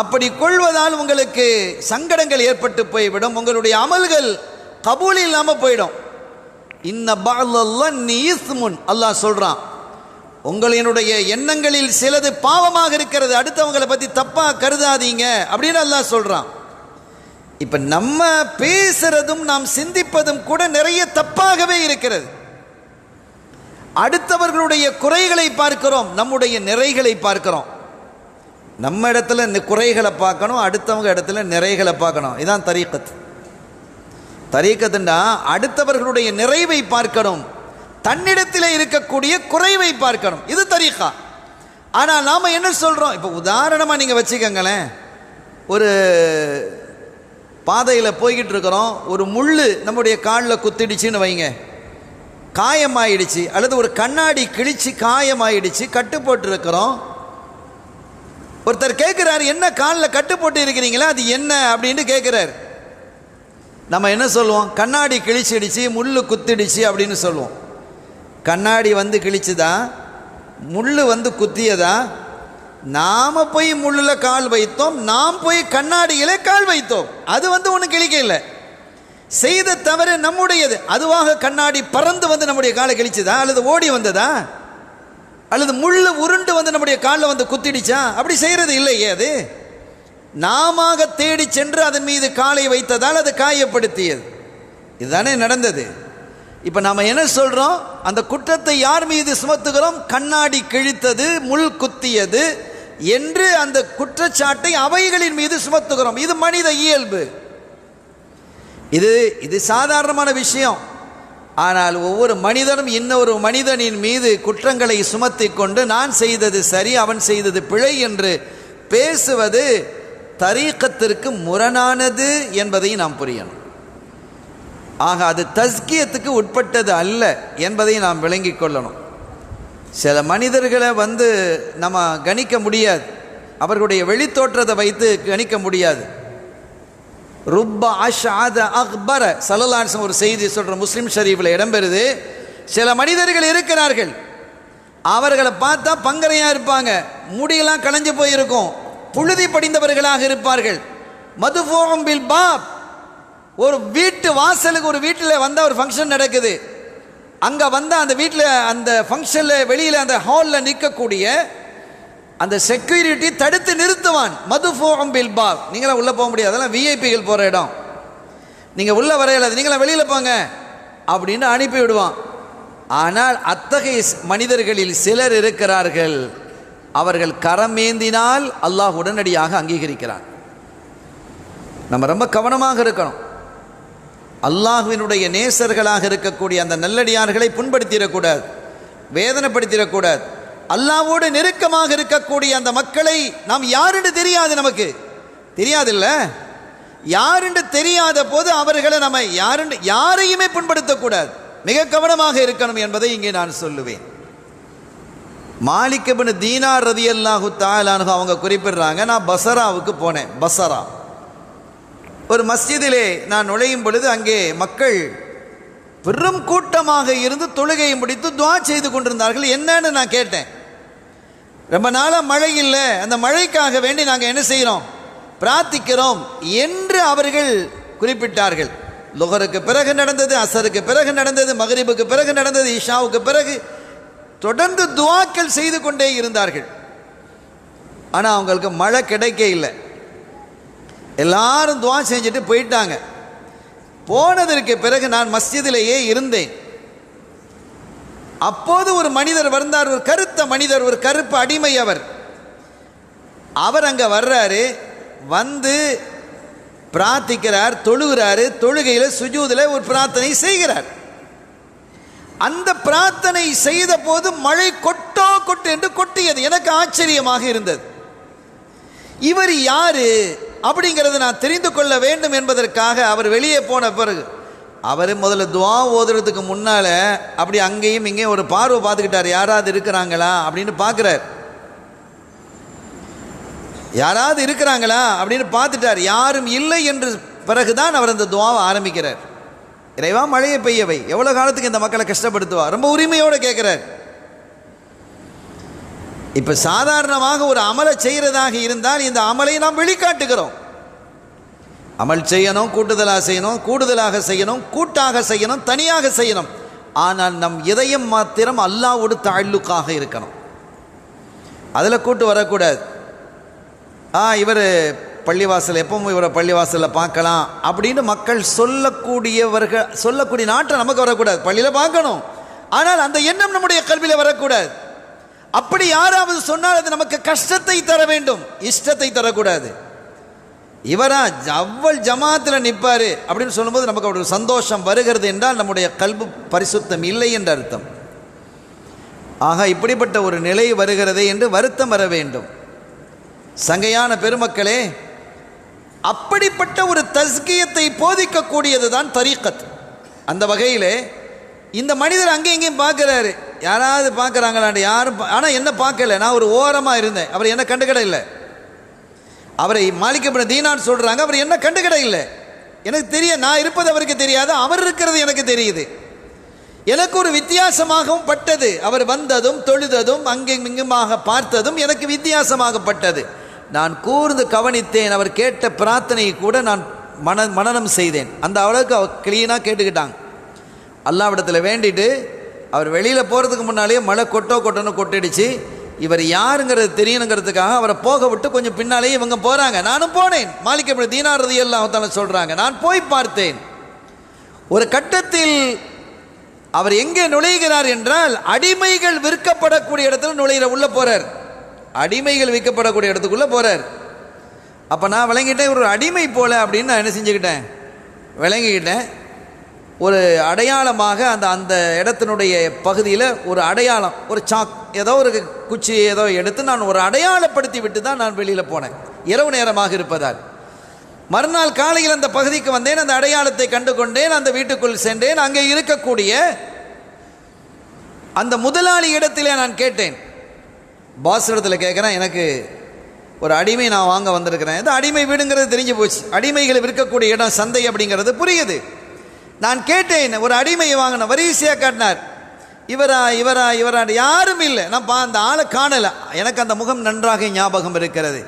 அப்படி கொள்வதால் உங்களுக்கு சங்கடங்கள் ஏற்பட்டு போய்விடும். உங்களுடைய அமல்கள் கபூல் இல்லாமல் போயிடும். இன்ன பஅலல்லன்னி இஸ்முன், அல்லாஹ் சொல்றான், உங்களினுடைய எண்ணங்களில் சிலது பாவமாக இருக்கிறது, அடுத்தவங்களை பற்றி தப்பாக கருதாதீங்க அப்படின்னு அல்லாஹ் சொல்றான். இப்போ நம்ம பேசுறதும் நாம் சிந்திப்பதும் கூட நிறைய தப்பாகவே இருக்கிறது. அடுத்தவர்களுடைய குறைகளை பார்க்கிறோம், நம்முடைய நிறைகளை பார்க்கிறோம். நம்ம இடத்துல இந்த குறைகளை பார்க்கணும், அடுத்தவங்க இடத்துல நிறைகளை பார்க்கணும். இதுதான் தரீக்கத். தரீக்கத்துன்னா அடுத்தவர்களுடைய நிறைவை பார்க்கணும், தன்னிடத்தில் இருக்கக்கூடிய குறைவை பார்க்கணும். இது தரீக்கா. ஆனால் நாம் என்ன சொல்கிறோம்? இப்போ உதாரணமாக நீங்கள் வச்சுக்கோங்களேன், ஒரு பாதையில் போய்கிட்டு இருக்கிறோம், ஒரு முள் நம்முடைய காலில் குத்திடுச்சின்னு வைங்க, காயமாயிடுச்சு, அல்லது ஒரு கண்ணாடி கிழிச்சு காயமாயிடுச்சு, கட்டு போட்டுருக்கிறோம். ஒருத்தர் கேட்குறாரு, என்ன காலில் கட்டு போட்டு இருக்கிறீங்களா, அது என்ன அப்படின்னு கேட்குறாரு. நம்ம என்ன சொல்லுவோம்? கண்ணாடி கிழிச்சிடுச்சு, முள் குத்திடுச்சு அப்படின்னு சொல்லுவோம். கண்ணாடி வந்து கிழிச்சுதா, முள் வந்து குத்தியதா? நாம் போய் முள்ளில் கால் வைத்தோம், நாம் போய் கண்ணாடியில் கால் வைத்தோம். அது வந்து ஒன்றும் கிழிக்க இல்லை, செய்த தவறு நம்முடையது. அதுவாக கண்ணாடி பறந்து வந்து நம்முடைய காலை கிழிச்சுதா, அல்லது ஓடி வந்ததா, அல்லது முள் உருண்டு வந்து நம்முடைய காலில் வந்து குத்திடுச்சா? அப்படி செய்கிறது இல்லையே. அது நாம தேடி சென்று அதன் மீது காலை வைத்ததால் அது காயப்படுத்தியது. இதுதானே நடந்தது. இப்போ நாம் என்ன சொல்கிறோம்? அந்த குற்றத்தை யார் மீது சுமத்துகிறோம்? கண்ணாடி கிழித்தது, முள் குத்தியது என்று அந்த குற்றச்சாட்டை அவைகளின் மீது சுமத்துகிறோம். இது மனித இயல்பு. இது சாதாரணமான விஷயம். ஆனால் ஒவ்வொரு மனிதனும் இன்னொரு மனிதனின் மீது குற்றங்களை சுமத்தி கொண்டு நான் செய்தது சரி, அவன் செய்தது பிழை என்று பேசுவது தரீக்கத்திற்கு முரணானது என்பதை நாம் புரியணும். ஆக அது தஸ்கியத்துக்கு உட்பட்டது அல்ல என்பதை நாம் விளங்கிக் கொள்ளணும். சில மனிதர்களை வந்து நம்ம கணிக்க முடியாது, அவர்களுடைய வெளித்தோற்றத்தை வைத்து கணிக்க முடியாது. ருப்ப அஷ்அத அக்பர ஸல்லல்லாஹு அலைஹி வஸல்லம் ஒரு செய்தி சொல்கிற முஸ்லிம் ஷரீஃபில் இடம்பெறுது. சில மனிதர்கள் இருக்கிறார்கள், அவர்களை பார்த்தா பங்கரையாக இருப்பாங்க, முடியெல்லாம் களைஞ்சு போயிருக்கும், புழுதி படிந்தவர்களாக இருப்பார்கள். மதுஃபூஉம் பில் பாப், ஒரு வீட்டு வாசலுக்கு, ஒரு வீட்டில் வந்தால் ஒரு ஃபங்க்ஷன் நடக்குது, அங்கே வந்தால் அந்த வீட்டில் அந்த ஃபங்க்ஷனில் வெளியில் அந்த ஹாலில் நிற்கக்கூடிய அந்த செக்யூரிட்டி தடுத்து நிறுத்துவான். மதுஃபூஉம் பில் பாப், நீங்களாம் உள்ளே போக முடியாது, அதெல்லாம் விஐபிகள் போகிற இடம், நீங்கள் உள்ளே வரையலாது, நீங்களாம் வெளியில் போங்க அப்படின்னு அனுப்பி விடுவான். ஆனால் அத்தகைய மனிதர்களில் சிலர் இருக்கிறார்கள், அவர்கள் கரமேந்தினால் அல்லாஹ் உடனடியாக அங்கீகரிக்கிறான். நம்ம ரொம்ப கவனமாக இருக்கணும். அல்லாஹ்வினுடைய நேசர்களாக இருக்கக்கூடிய அந்த நல்லடியார்களை புண்படுத்திடக்கூடாது, வேதனைப்படுத்திடக்கூடாது. அல்லாஹ்வோடு நெருக்கமாக இருக்கக்கூடிய அந்த மக்களை நாம் யாருன்னு தெரியாது, நமக்கு தெரியாதில்ல, யாருன்னு தெரியாத போது அவர்களை நம்ம யாரையுமே புண்படுத்தக்கூடாது, மிக கவனமாக இருக்கணும் என்பதை இங்கே நான் சொல்லுவேன். மாலிக் இப்னு தீனார் ரலியல்லாஹு தஆலா அன்ஹு அவங்க குறிப்பிடுறாங்க, நான் பஸராவுக்கு போனேன். பஸரா ஒரு மஸ்ஜிதிலே நான் நுழையும் பொழுது அங்கே மக்கள் பெரும் கூட்டமாக இருந்து தொழுகையை முடித்து துஆ செய்து கொண்டிருந்தார்கள். என்னன்னு நான் கேட்டேன். ரொம்ப நாளாக மழை இல்லை, அந்த மழைக்காக வேண்டி நாங்கள் என்ன செய்கிறோம்? பிரார்த்திக்கிறோம் என்று அவர்கள் குறிப்பிட்டார்கள். லுஹருக்கு பிறகு நடந்தது, அசருக்கு பிறகு நடந்தது, மக்ரிபுக்கு பிறகு நடந்தது, இஷாவுக்கு பிறகு தொடர்ந்து துஆக்கள் செய்து கொண்டே இருந்தார்கள். ஆனால் அவங்களுக்கு மழை கிடைக்க இல்லை. எல்லாரும் துஆ செஞ்சுட்டு போயிட்டாங்க. போனதற்கு பிறகு நான் மஸ்ஜிதிலேயே இருந்தேன். அப்போது ஒரு மனிதர் வந்தார், ஒரு கருத்த மனிதர், ஒரு கருப்பு அடிமை. அவர் அங்கே வர்றாரு, வந்து பிரார்த்திக்கிறார், தொழுகிறாரு. தொழுகையில் சுஜூதில் ஒரு பிரார்த்தனை செய்கிறார். அந்த பிரார்த்தனை செய்த போது மழை கொட்டு என்று கொட்டியது. எனக்கு ஆச்சரியமாக இருந்தது. இவர் யாரு அப்படிங்கிறது நான் தெரிந்து கொள்ள வேண்டும் என்பதற்காக அவர் வெளியே போன பிறகு அவர் முதல்ல துஆ ஓதுறதுக்கு முன்னால் அப்படி அங்கேயும் இங்கேயும் ஒரு பார்வை பார்த்துக்கிட்டார், யாராவது இருக்கிறாங்களா அப்படின்னு பார்க்குறார். யாராவது இருக்கிறாங்களா அப்படின்னு பார்த்துட்டார். யாரும் இல்லை என்று பிறகுதான் அவர் அந்த துஆவை ஆரம்பிக்கிறார். இறைவா மழையை பெய்யவை, எவ்வளோ காலத்துக்கு இந்த மக்களை கஷ்டப்படுத்துவா, ரொம்ப உரிமையோடு கேட்குறார். இப்போ சாதாரணமாக ஒரு அமலை செய்கிறதாக இருந்தால் இந்த அமலை நாம் வெளிக்காட்டுகிறோம். அமல் செய்யணும், கூடுதலாக செய்யணும், கூட்டாக செய்யணும், தனியாக செய்யணும். ஆனால் நம் இதயம் மாத்திரம் அல்லாஹ்வோடு தஅல்லுக்காக இருக்கணும். அதில் கூட்டு வரக்கூடாது. இவர் பள்ளிவாசல் எப்பவும் இவரை பள்ளிவாசலில் பார்க்கலாம் அப்படின்னு மக்கள் சொல்லக்கூடிய நாட்டம் நமக்கு வரக்கூடாது. பள்ளியில் பார்க்கணும், ஆனால் அந்த எண்ணம் நம்முடைய கல்வியில் வரக்கூடாது. அப்படி யாராவது சொன்னால் அது நமக்கு கஷ்டத்தை தர வேண்டும், இஷ்டத்தை தரக்கூடாது. இவரா அவ்வள் ஜமாத்தில் நிற்பார் அப்படின்னு சொல்லும்போது நமக்கு ஒரு சந்தோஷம் வருகிறது என்றால் நம்முடைய கல்வி பரிசுத்தம் இல்லை என்ற அர்த்தம். ஆக இப்படிப்பட்ட ஒரு நிலை வருகிறதே என்று வருத்தம் வர வேண்டும். சங்கையான பெருமக்களே, அப்படிப்பட்ட ஒரு தஸ்கியத்தை போதிக்கக்கூடியது தான் தரீக்கத். அந்த வகையிலே இந்த மனிதர் அங்கேயும் இங்கேயும் பார்க்குறாரு, யாராவது பார்க்குறாங்களாண்டு, யாரும் ஆனால் என்ன பார்க்கல. நான் ஒரு ஓரமாக இருந்தேன், அவர் என்ன கண்டுக்கிட இல்லை. அவரை மாலிக் இப்னு தீனார் சொல்கிறாங்க, அவர் என்ன கண்டுக்கிட இல்லை. எனக்கு நான் இருப்பது அவருக்கு தெரியாது, அவர் இருக்கிறது எனக்கு தெரியுது. எனக்கு ஒரு வித்தியாசமாகவும் பட்டது. அவர் வந்ததும் தொழுததும் அங்கும் இங்குமாக பார்த்ததும் எனக்கு வித்தியாசமாகப்பட்டது. நான் கூர்ந்து கவனித்தேன். அவர் கேட்ட பிரார்த்தனையை கூட நான் மனனம் செய்தேன். அந்த அளவுக்கு அவர் கிளீனாக கேட்டுக்கிட்டாங்க. அல்லாஹ்விடத்தில் வேண்டிட்டு அவர் வெளியில் போகிறதுக்கு முன்னாலேயே மழை கொட்டோன்னு கொட்டிடுச்சு. இவர் யாருங்கிறது தெரியணுங்கிறதுக்காக அவரை போக விட்டு கொஞ்சம் பின்னாலேயே இவங்க போகிறாங்க. நானும் போனேன். மாலிக் இப்னு தீனார் ரலியல்லாஹு தஆலா சொல்கிறாங்க, நான் போய் பார்த்தேன். ஒரு கட்டத்தில் அவர் எங்கே நுழைகிறார் என்றால், அடிமைகள் விற்கப்படக்கூடிய இடத்துல உள்ள போகிறார். அடிமைகள் விற்கப்படக்கூடிய இடத்துக்குள்ளே போகிறார். அப்போ நான் விளங்கிட்டேன், ஒரு அடிமை போல அப்படின்னு நான் என்ன செஞ்சுக்கிட்டேன், விளங்கிக்கிட்டேன். ஒரு அடையாளமாக அந்த இடத்தினுடைய பகுதியில் ஒரு அடையாளம், ஒரு சாக் ஏதோ ஒரு குச்சி ஏதோ எடுத்து நான் ஒரு அடையாளப்படுத்தி விட்டு தான் நான் வெளியில் போனேன், இரவு நேரமாக இருப்பதால். மறுநாள் காலையில் அந்த பகுதிக்கு வந்தேன், அந்த அடையாளத்தை கண்டு கொண்டேன், அந்த வீட்டுக்குள் சென்றேன். அங்கே இருக்கக்கூடிய அந்த முதலாளி இடத்திலே நான் கேட்டேன், பாஸ் இடத்துல கேட்குறேன், எனக்கு ஒரு அடிமை நான் வாங்க வந்திருக்கிறேன். இது அடிமை வீடுங்கிறது தெரிஞ்சு போச்சு, அடிமைகளை விற்கக்கூடிய இடம் சந்தை அப்படிங்கிறது புரியுது. நான் கேட்டேன், ஒரு அடிமையை வாங்கினேன். வரிசையாக காட்டினார். இவரா யாரும் இல்லை. நான் அந்த ஆளை காணலை. எனக்கு அந்த முகம் நன்றாக ஞாபகம் இருக்கிறது,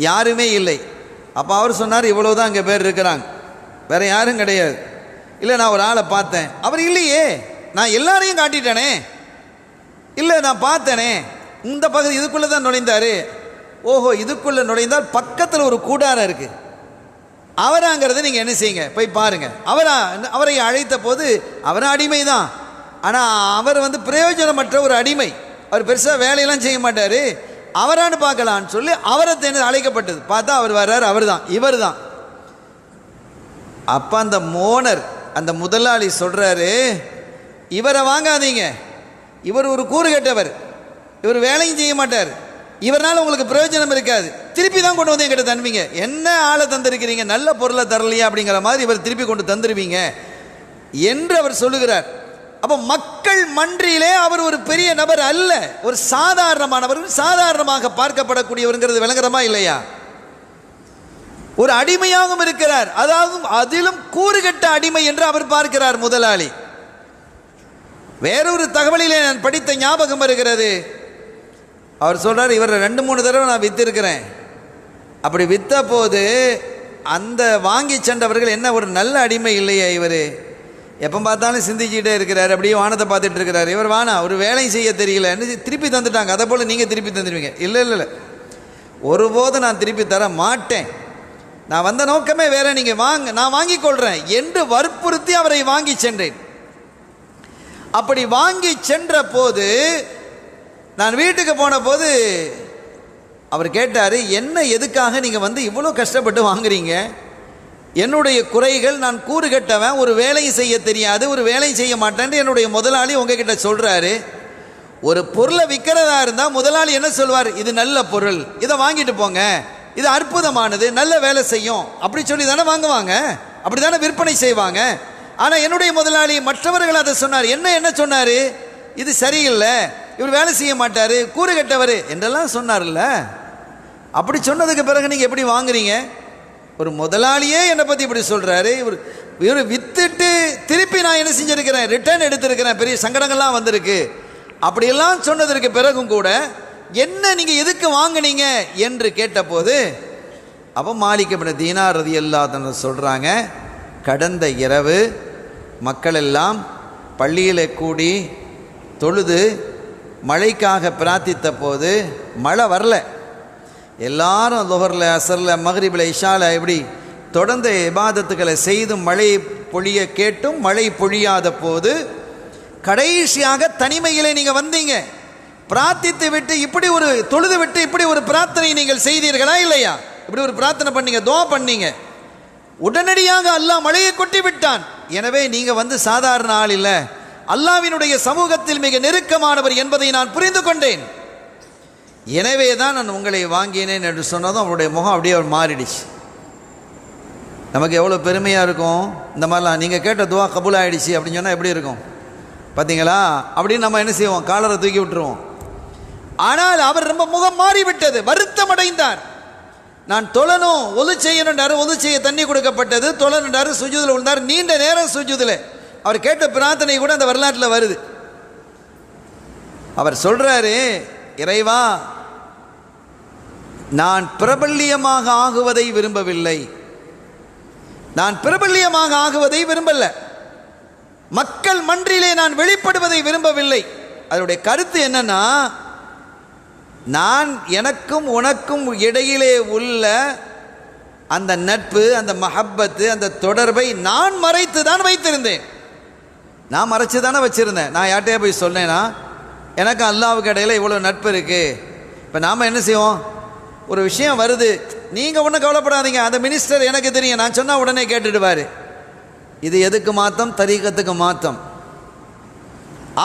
யாருமே இல்லை. அப்போ அவர் சொன்னார், இவ்வளோதான் இங்கே பேர் இருக்கிறாங்க, வேறு யாரும் கிடையாது. இல்லை, நான் ஒரு ஆளை பார்த்தேன். அவர் இல்லையே, நான் எல்லாரையும் காட்டிட்டேனே. இல்லை, நான் பார்த்தேனே, இந்த பகுதி இதுக்குள்ளே தான் நுழைந்தார். ஓஹோ, இதுக்குள்ளே நுழைந்தால் பக்கத்தில் ஒரு கூடாரம் இருக்குது. அவராங்கிறத நீங்கள் என்ன செய்யுங்க, போய் பாருங்கள். அவரை அழைத்த போது அவர் அடிமை தான், ஆனால் அவர் பிரயோஜனமற்ற ஒரு அடிமை. அவர் பெருசாக வேலையெல்லாம் செய்ய மாட்டார். அவரான்னு பார்க்கலான்னு சொல்லி அவரை அழைக்கப்பட்டது. பார்த்தா அவர் வர்றார், இவர் தான். அப்போ அந்த மோனர், அந்த முதலாளி சொல்கிறாரு, இவரை வாங்காதீங்க, இவர் ஒரு கூறு கெட்டவர், இவர் வேலையும் செய்ய மாட்டார், இவரால் உங்களுக்கு பிரயோஜனம் இருக்காது, திருப்பி தான் கொண்டு வந்து என்கிட்ட தந்துவீங்க. என்ன ஆளை தந்திருக்கிறீங்க, நல்ல பொருளை தரலையா அப்படிங்கிற மாதிரி இவர் திருப்பி கொண்டு தந்துருவீங்க என்று அவர் சொல்லுகிறார். அப்போ மக்கள் மன்றிலே அவர் ஒரு பெரிய நபர் அல்ல, ஒரு சாதாரணமானவர், சாதாரணமாக பார்க்கப்படக்கூடியவருங்கிறது விளங்குறமா இல்லையா? ஒரு அடிமையாகவும் இருக்கிறார், அதாவது அதிலும் கூறுகட்ட அடிமை என்று அவர் பார்க்கிறார் முதலாளி. வேறொரு தகவலிலே நான் படித்த ஞாபகம் வருகிறது. அவர் சொல்றார், இவரை 2-3 தடவை நான் வித்திருக்கிறேன். அப்படி வித்த போது அந்த வாங்கி சென்றவர்கள், என்ன ஒரு நல்ல அடிமை இல்லையா இவர், எப்போ பார்த்தாலும் சிந்திச்சுக்கிட்டே இருக்கிறார், அப்படியே வானத்தை பார்த்துட்டு இருக்கிறார், இவர் வானா ஒரு வேலை செய்ய தெரியல, திருப்பி தந்துட்டாங்க. அதை போல் நீங்கள் திருப்பி தந்துடுவீங்க? இல்லை, ஒருபோதும் நான் திருப்பி தர மாட்டேன், நான் வந்த நோக்கமே வேற, நீங்கள் வாங்க, நான் வாங்கி கொள்கிறேன் என்று வற்புறுத்தி அவரை வாங்கி சென்றேன். அப்படி வாங்கி சென்ற போது நான் வீட்டுக்கு போன போது அவர் கேட்டார், என்ன எதுக்காக நீங்கள் இவ்வளோ கஷ்டப்பட்டு வாங்குறீங்க? என்னுடைய குறைகள், நான் கூறு கட்டவன், ஒரு வேலையும் செய்ய தெரியாது, ஒரு வேலையும் செய்ய மாட்டேன்னு என்னுடைய முதலாளி உங்ககிட்ட சொல்கிறாரு. ஒரு பொருளை விற்கிறதா இருந்தால் முதலாளி என்ன சொல்வார், இது நல்ல பொருள், இதை வாங்கிட்டு போங்க, இது அற்புதமானது, நல்ல வேலை செய்யும், அப்படி சொல்லி தானே வாங்குவாங்க, அப்படி தானே விற்பனை செய்வாங்க. ஆனால் என்னுடைய முதலாளி மற்றவர்கள் அதை சொன்னார். என்ன சொன்னார், இது சரியில்லை, இவர் வேலை செய்ய மாட்டார், கூறு கட்டவர் என்றெல்லாம் சொன்னார்ல. அப்படி சொன்னதுக்கு பிறகு நீங்கள் எப்படி வாங்குறீங்க? ஒரு முதலாளியே என்னை பற்றி இப்படி சொல்கிறாரு, இவர் வித்துட்டு திருப்பி நான் என்ன செஞ்சுருக்கிறேன், ரிட்டர்ன் எடுத்திருக்கிறேன், பெரிய சங்கடங்கள்லாம் வந்திருக்கு. அப்படியெல்லாம் சொன்னதற்கு பிறகும் கூட என்ன நீங்கள் எதுக்கு வாங்கினீங்க என்று கேட்டபோது, அப்போ மாலிக் இப்னு தீனார் ரலியல்லாஹு அன்ஹு சொல்கிறாங்க, கடந்த இரவு மக்கள் எல்லாம் பள்ளியில் கூடி தொழுது மழைக்காக பிரார்த்தித்த போது மழை வரல. எல்லாரும் லுஹரில், அசரில், மக்ரிபில், இஷால இப்படி தொடர்ந்து இபாதத்துக்களை செய்தும் மழை பொழிய கேட்டும் மழை பொழியாத போது கடைசியாக தனிமையிலே நீங்கள் வந்தீங்க. பிரார்த்தித்து விட்டு இப்படி ஒரு தொழுது விட்டு இப்படி ஒரு பிரார்த்தனை நீங்கள் செய்தீர்களா இல்லையா? இப்படி ஒரு பிரார்த்தனை பண்ணீங்க, துஆ பண்ணீங்க. உடனடியாக அல்லாஹ் மழையை கொட்டி விட்டான். எனவே நீங்கள் வந்து சாதாரண ஆள் இல்லை, அல்லாஹ்வினுடைய சமூகத்தில் மிக நெருக்கமானவர் என்பதை நான் புரிந்து கொண்டேன். எனவே தான் நான் உங்களை வாங்கினேன் என்று சொன்னதும் அவருடைய முகம் அப்படியே மாறிடுச்சு. நமக்கு எவ்வளோ பெருமையாக இருக்கும். இந்த மாதிரிலாம் நீங்கள் கேட்ட துவா கபூல் ஆகிடுச்சு அப்படின்னு சொன்னால் எப்படி இருக்கும் பார்த்தீங்களா? அப்படின்னு நம்ம என்ன செய்வோம், காலரை தூக்கி விட்டுருவோம். ஆனால் அவர் ரொம்ப முகம் மாறிவிட்டது, வருத்தம் அடைந்தார். நான் தொழணும், ஒது செய்யணுன்றாரு, ஒது செய்ய தண்ணி கொடுக்கப்பட்டது, தொழணுன்றாரு, சுஜூதில் விழுந்தார். நீண்ட நேரம் சுஜூதில் அவர் கேட்ட பிரார்த்தனை கூட அந்த வரலாற்றில் வருது. அவர் சொல்றாரு, இறைவா, நான் பிரபல்யமாக ஆகுவதை விரும்பவில்லை, நான் பிரபல்யமாக ஆகுவதை விரும்பல, மக்கள் மன்றிலே நான் வெளிப்படுவதை விரும்பவில்லை. அதனுடைய கருத்து என்னன்னா, நான் எனக்கும் உனக்கும் இடையிலே உள்ள அந்த நட்பு, அந்த மஹப்பத்து, அந்த தொடர்பை நான் மறைத்து தான் வைத்திருந்தேன். நான் மறைச்சு தானே வச்சுருந்தேன். நான் யார்கிட்டயே போய் சொன்னேன்னா எனக்கு அல்லாஹ்வுக்கு இடையில இவ்வளோ நட்பு இருக்குது. இப்போ நாம் என்ன செய்வோம், ஒரு விஷயம் வருது, நீங்கள் ஒன்றும் கவலைப்படாதீங்க, அந்த மினிஸ்டர் எனக்கு தெரியும், நான் சொன்னால் உடனே கேட்டுடுவார். இது எதுக்கு மாத்தம்? தரீகத்துக்கு மாத்தம்.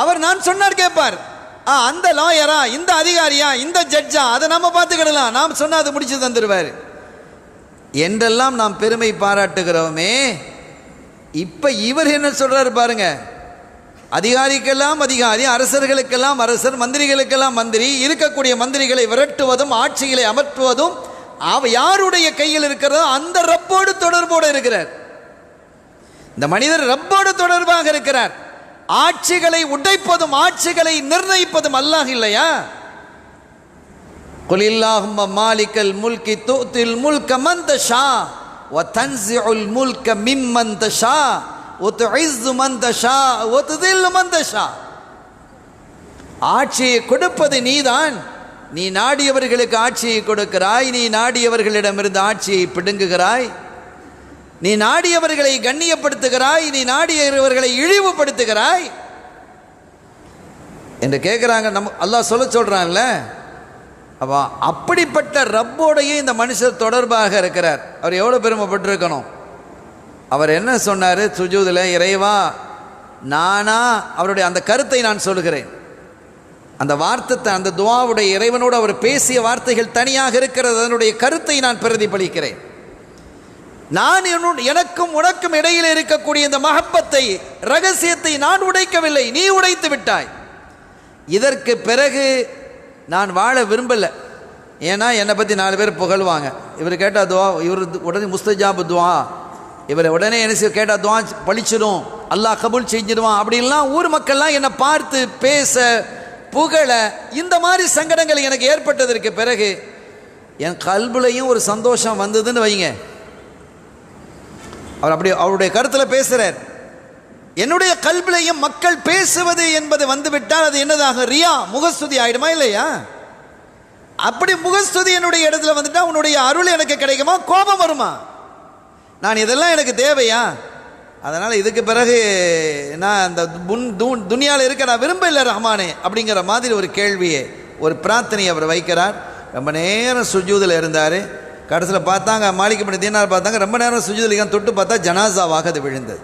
அவர் நான் சொன்னார் கேட்பார். அந்த லாயரா, இந்த அதிகாரியா, இந்த ஜட்ஜா, அதை நம்ம பார்த்துக்கிடலாம், நாம் சொன்னால் அதை முடிச்சு தந்துடுவார் என்றெல்லாம் நாம் பெருமை பாராட்டுகிறோமே. இப்போ இவர் என்ன சொல்றாரு பாருங்க, அதிகாரிக்கெல்லாம் அதிகாரி, அரசர்களுக்கெல்லாம் அரசர், மந்திரிகளுக்கெல்லாம் மந்திரி, இருக்கக்கூடிய மந்திரிகளை விரட்டுவதும் ஆட்சிகளை அமர்த்துவதும் யாருடைய கையில் இருக்கிறதோ அந்த ரப்போடு தொடர்போடு இருக்கிறார். இந்த மனிதர் ரப்போடு தொடர்பாக இருக்கிறார். ஆட்சிகளை உடைப்பதும் ஆட்சிகளை நிர்ணயிப்பதும் அல்லாஹ் இல்லையா? குல் இல்லாஹும்ம மாலிகல் முல்கி துத்தில் முல்க மன் தஷா வ தன்ஸிஉல் முல்க மிம்மன் தஷா வ துஇஸ்ஸு மன் தஷா வ துதில்லு மன் தஷா. ஆட்சியை கொடுப்பது நீதான். நீ நாடியவர்களுக்கு ஆட்சியை கொடுக்கிறாய், நீ நாடியவர்களிடமிருந்து ஆட்சியை பிடுங்குகிறாய், நீ நாடியவர்களை கண்ணியப்படுத்துகிறாய், நீ நாடியவர்களை இழிவுபடுத்துகிறாய் என்று கேட்குறாங்க. நம்ம அல்லாஹ் சொல்றான்ல. அப்போ அப்படிப்பட்ட ரப்போடையே இந்த மனுஷர் தொடர்பாக இருக்கிறார். அவர் எவ்வளோ பெருமைப்பட்டிருக்கணும். அவர் என்ன சொன்னார் சுஜூதில், இறைவா, நானா அவருடைய அந்த கருத்தை நான் சொல்கிறேன். அந்த வார்த்தை, அந்த துஆவுடைய இறைவனோடு அவர் பேசிய வார்த்தைகள் தனியாக இருக்கிறது. அதனுடைய கருத்தை நான் பிரதிபலிக்கிறேன். நான் எனக்கும் உனக்கும் இடையில் இருக்கக்கூடிய இந்த மஹப்பத்தை, ரகசியத்தை நான் உடைக்கவில்லை, நீ உடைத்து விட்டாய். இதற்கு பிறகு நான் வாழ விரும்பலை. ஏன்னா என்னை பற்றி 4 பேர் புகழ்வாங்க. இவர் கேட்டால் துவா, இவர் உடனே முஸ்தஜாபு துவா, இவரை உடனே என்ன கேட்டால் துவா பழிச்சிடும், அல்லாஹ் கபூல் செஞ்சிடுவான் அப்படின்லாம் ஊர் மக்கள்லாம் என்னை பார்த்து பேச புகழ, இந்த மாதிரி சங்கடங்கள் எனக்கு ஏற்பட்டதற்கு பிறகு என் கல்புலையும் ஒரு சந்தோஷம் வந்ததுன்னு வைங்க. அவர் அப்படி அவருடைய கருத்தில் பேசுகிறார். என்னுடைய கல்விலையும் மக்கள் பேசுவது என்பது வந்துவிட்டால் அது என்னதாக, ரியா, முகஸ்துதி ஆயிடுமா இல்லையா? அப்படி முகஸ்துதி என்னுடைய இடத்துல வந்துட்டா உன்னுடைய அருள் எனக்கு கிடைக்குமா, கோபம் வருமா? நான் இதெல்லாம் எனக்கு தேவையா? அதனால் இதுக்கு பிறகு நான் அந்த துனியாவில் இருக்க நான் விரும்பல ரஹ்மானே அப்படிங்கிற மாதிரி ஒரு கேள்வியை, ஒரு பிரார்த்தனையை அவர் வைக்கிறார். ரொம்ப நேரம் சுஜூதில் இருந்தார். கடைசியில் பார்த்தாங்க, மாலிக் இப்னு தீனார் பார்த்தாங்க, ரொம்ப நேரம் சுஜூதில் தொட்டு பார்த்தா ஜனாசாவாக அது விழுந்தது.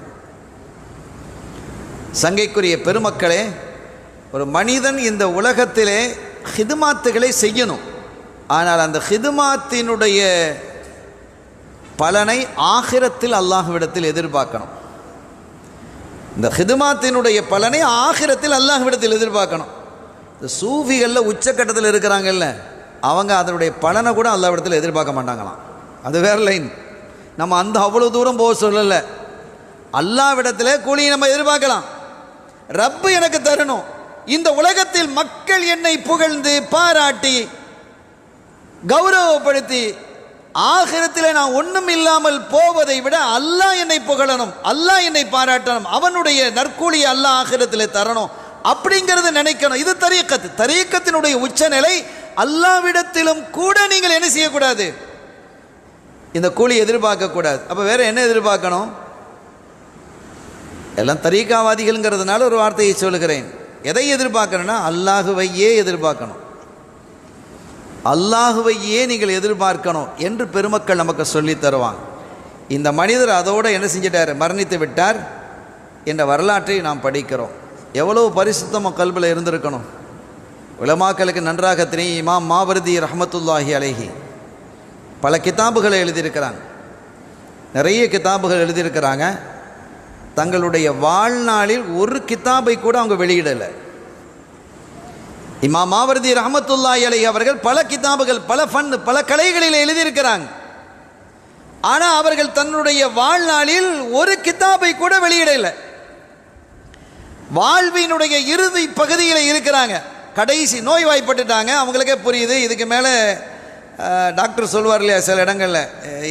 சங்கைக்குரிய பெருமக்களே, ஒரு மனிதன் இந்த உலகத்திலே ஹிதுமாத்துகளை செய்யணும். ஆனால் அந்த ஹிதுமாத்தினுடைய பலனை ஆகிரத்தில் அல்லாஹ்விடத்தில் எதிர்பார்க்கணும். இந்த ஹிதுமாத்தினுடைய பலனை ஆகிரத்தில் அல்லாஹ்விடத்தில் எதிர்பார்க்கணும். இந்த சூஃபிகளில் உச்சக்கட்டத்தில் இருக்கிறாங்கல்ல, அவங்க அதனுடைய பலனை கூட அல்லாஹ்விடத்தில் எதிர்பார்க்க மாட்டாங்களாம். அது வேற லைன். நம்ம அந்த அவ்வளோ தூரம் போக சொல்லலை. அல்லாஹ்விடத்தில் கூலியை நம்ம எதிர்பார்க்கலாம். ரப்பு எனக்கு தரணும். இந்த உலகத்தில் மக்கள் என்னை புகழ்ந்து பாராட்டி கௌரவப்படுத்தி ஆகிரத்தில் நான் ஒன்றும் இல்லாமல் போவதை விட அல்லாஹ் என்னை புகழணும், அல்லாஹ் என்னை பாராட்டணும், அவனுடைய நற்கூலியை அல்லாஹ் ஆகிரத்தில் தரணும் அப்படிங்கிறது நினைக்கணும். இது தரீக்கத்து. தரீக்கத்தினுடைய உச்சநிலை. அல்லாஹ்விடத்திலும் கூட நீங்கள் என்ன செய்யக்கூடாது, இந்த கூலி எதிர்பார்க்கக்கூடாது. அப்போ வேற என்ன எதிர்பார்க்கணும்? எல்லாம் தரீக்காவாதிகள்ங்கிறதுனால ஒரு வார்த்தையை சொல்லுகிறேன். எதை எதிர்பார்க்கணும்னா அல்லாஹுவையே எதிர்பார்க்கணும், அல்லாஹுவையே நீங்கள் எதிர்பார்க்கணும் என்று பெருமக்கள் நமக்கு சொல்லி தருவாங்க. இந்த மனிதர் அதோடு என்ன செஞ்சிட்டார், மரணித்து விட்டார் என்ற வரலாற்றை நாம் படிக்கிறோம். எவ்வளவு பரிசுத்தமாக கல்பில் இருந்திருக்கணும். உலமாக்களுக்கு நன்றாக தெரியும். இமாம் மாவர்தி ரஹ்மத்துல்லாஹி அலைஹி பல கிதாபுகளை எழுதியிருக்கிறாங்க, நிறைய கிதாபுகள் எழுதியிருக்கிறாங்க. தங்களுடைய வாழ்நாளில் ஒரு கிதாபை கூட அவங்க வெளியிடலை. இமாம் மாவர்தி ரஹ்மத்துல்லாஹி அலைஹி அவர்கள் பல கிதாபுகள், பல கலைகளில் எழுதியிருக்கிறாங்க. ஆனால் அவர்கள் தன்னுடைய வாழ்நாளில் ஒரு கிதாபை கூட வெளியிடலை. வாழ்வினுடைய இறுதி பகுதியில் இருக்கிறாங்க, கடைசி நோய்வாய்ப்பட்டுட்டாங்க. அவங்களுக்கே புரியுது, இதுக்கு மேலே டாக்டர் சொல்வார் இல்லையா சில இடங்களில்,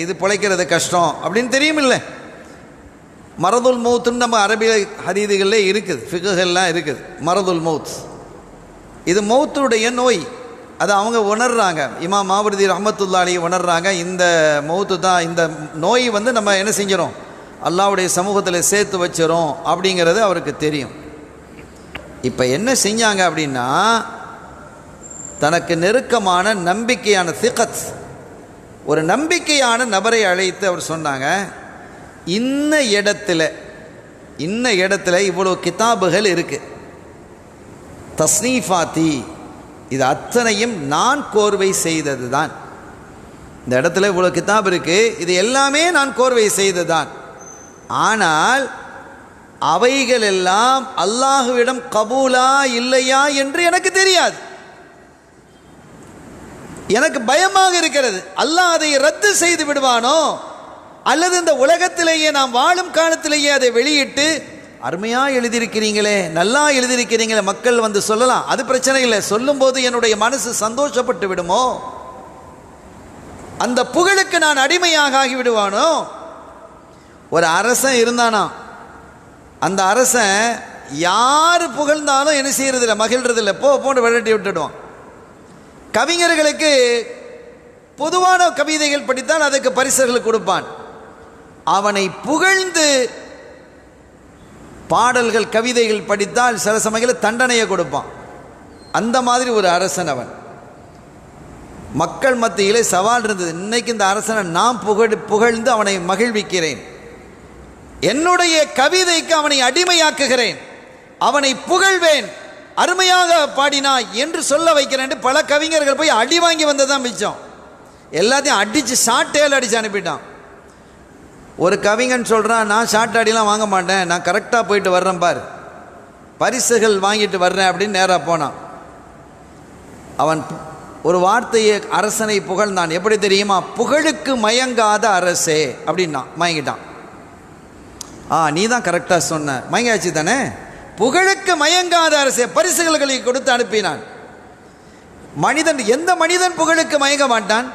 இது பிழைக்கிறது கஷ்டம் அப்படின்னு தெரியுமில்ல. மரதுல் மௌத்துன்னு நம்ம அரபிய ஹதீதுகளில் இருக்குது, ஃபிகுகள்லாம் இருக்குது. மரதுல் மௌத், இது மௌத்துடைய நோய். அதை அவங்க உணர்றாங்க. இமாம் மாவர்தி ரஹ்மத்துல்லாஹி அலைஹி உணர்றாங்க. இந்த மௌத்து தான், இந்த நோய் நம்ம என்ன செஞ்சிடும், அல்லாஹ்வுடைய சமூகத்தில் சேர்த்து வச்சிரும் அப்படிங்கிறது அவருக்கு தெரியும். இப்போ என்ன செஞ்சாங்க அப்படின்னா, தனக்கு நெருக்கமான நம்பிக்கையான திகத், ஒரு நம்பிக்கையான நபரை அழைத்து அவர் சொன்னாங்க, இன்ன இடத்துல இவ்வளோ கிதாபுகள் இருக்குது, தஸ்னீஃபாத்தி, இது அத்தனையும் நான் கோர்வை செய்தது தான். இந்த இடத்துல இவ்வளோ கிதாப் இருக்குது, இது எல்லாமே நான் கோர்வை செய்தது தான். ஆனால் அவைகள் எல்லாம் அல்லாஹுவிடம் கபூலா இல்லையா என்று எனக்கு தெரியாது. எனக்கு பயமாக இருக்கிறது, அல்லாஹ் அதை ரத்து செய்து விடுவானோ, அல்லது இந்த உலகத்திலேயே நாம் வாழும் காலத்திலேயே அதை வெளியிட்டு அருமையாக எழுதியிருக்கிறீங்களே, நல்லா எழுதியிருக்கிறீங்களே, மக்கள் சொல்லலாம், அது பிரச்சனை இல்லை. சொல்லும்போது என்னுடைய மனசு சந்தோஷப்பட்டு விடுமோ, அந்த புகழுக்கு நான் அடிமையாக ஆகிவிடுவானோ. ஒரு அரசன் இருந்தானா, அந்த அரசன் யார் புகழ்ந்தாலும் என்ன செய்யறதில்லை, மகிழ்றதில்லை, போட்டு விரட்டி விட்டுடுவான். கவிஞர்களுக்கு பொதுவான கவிதைகள் படித்தால் அதுக்கு பரிசுகள் கொடுப்பான். அவனை புகழ்ந்து பாடல்கள் கவிதைகள் படித்தால் சில சமயங்களில் தண்டனையை கொடுப்பான். அந்த மாதிரி ஒரு அரசன் அவன். மக்கள் மத்தியிலே சவால் இருந்தது, இன்னைக்கு இந்த அரசனை நான் புகழ்ந்து அவனை மகிழ்விக்கிறேன், என்னுடைய கவிதைக்கு அவனை அடிமையாக்குகிறேன், அவனை புகழ்வேன், அருமையாக பாடினாய் என்று சொல்ல வைக்கிறேன். பல கவிஞர்கள் போய் அடி வாங்கி வந்ததான் மிச்சம். எல்லாத்தையும் அடித்து ஷார்ட்டேல் அடித்து அனுப்பிட்டான். ஒரு கவிஞன் சொல்கிறான், நான் ஷார்ட் அடிலாம் வாங்க மாட்டேன், நான் கரெக்டாக போயிட்டு வர்றேன் பார், பரிசுகள் வாங்கிட்டு வர்றேன் அப்படின்னு நேராக போனான். அவன் ஒரு வார்த்தையை அரசனை புகழ்ந்தான். எப்படி தெரியுமா, புகழுக்கு மயங்காத அரசே அப்படின்னா மயங்கிட்டான். நீ தான் கரெக்டாக சொன்ன, மயங்காச்சு தானே, புகழுக்கு மயங்காத அரசே, பரிசுகளை கொடுத்து அனுப்பினான். எந்த மனிதன் புகழுக்கு மயங்க மாட்டான்?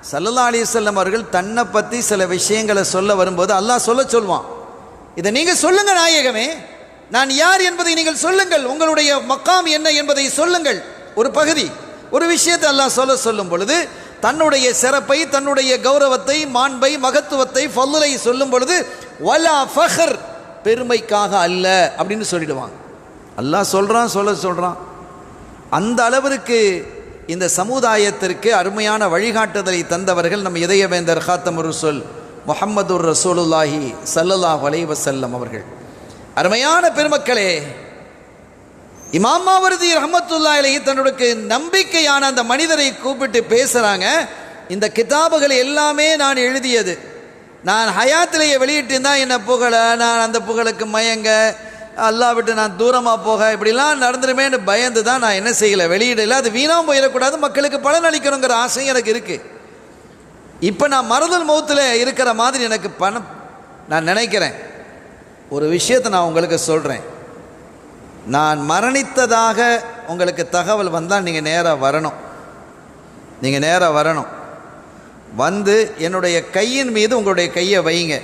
ஸல்லல்லாஹு அலைஹி வஸல்லம் அவர்கள் தன்னை பற்றி சில விஷயங்களை சொல்ல வரும்போது அல்லாஹ் சொல்லுவான், இதை நீங்கள் சொல்லுங்க நாயகமே, நான் யார் என்பதை நீங்கள் சொல்லுங்கள், உங்களுடைய மக்காம் என்ன என்பதை சொல்லுங்கள். ஒரு பகுதி, ஒரு விஷயத்தை அல்லாஹ் சொல்லும் பொழுது தன்னுடைய சிறப்பை, தன்னுடைய கௌரவத்தை, மாண்பை, மகத்துவத்தை, ஃபல்லை சொல்லும் பொழுது வலா ஃபஹர், பெருமைக்காக அல்ல அப்படின்னு சொல்லிடுவாங்க. அல்லாஹ் சொல்கிறான். அந்த அளவிற்கு இந்த சமுதாயத்திற்கு அருமையான வழிகாட்டுதலை தந்தவர்கள் நம் இதயவேந்தர் காத்தமுர் ரசூல் முஹம்மதுர் ரசூலுல்லாஹி ஸல்லல்லாஹு அலைஹி வஸல்லம் அவர்கள். அருமையான பெருமக்களே, இமாம் மாவர்தி ரஹ்மத்துல்லாஹி அலைஹி தன்னுடைய நம்பிக்கையான அந்த மனிதரை கூப்பிட்டு பேசுகிறாங்க, இந்த கிதாபுகள் எல்லாமே நான் எழுதியது, நான் ஹயாத்திலேயே வெளியிட்டிருந்தால் என்ன புகழ, நான் அந்த புகழுக்கு மயங்க, அல்லாஹ் விட்டு நான் தூரமாக போக, இப்படிலாம் நடந்துருமேன்னு பயந்து தான் நான் என்ன செய்யலை, வெளியிடலை. அது வீணாக போயிடக்கூடாது, மக்களுக்கு பலன் அளிக்கணுங்கிற ஆசை எனக்கு இருக்குது. இப்போ நான் மரதுல் மௌத்தில் இருக்கிற மாதிரி எனக்கு நான் நினைக்கிறேன். ஒரு விஷயத்தை நான் உங்களுக்கு சொல்கிறேன், நான் மரணித்ததாக உங்களுக்கு தகவல் வந்தால் நீங்கள் நேராக வரணும். வந்து என்னுடைய கையின் மீது உங்களுடைய கையை வைங்க.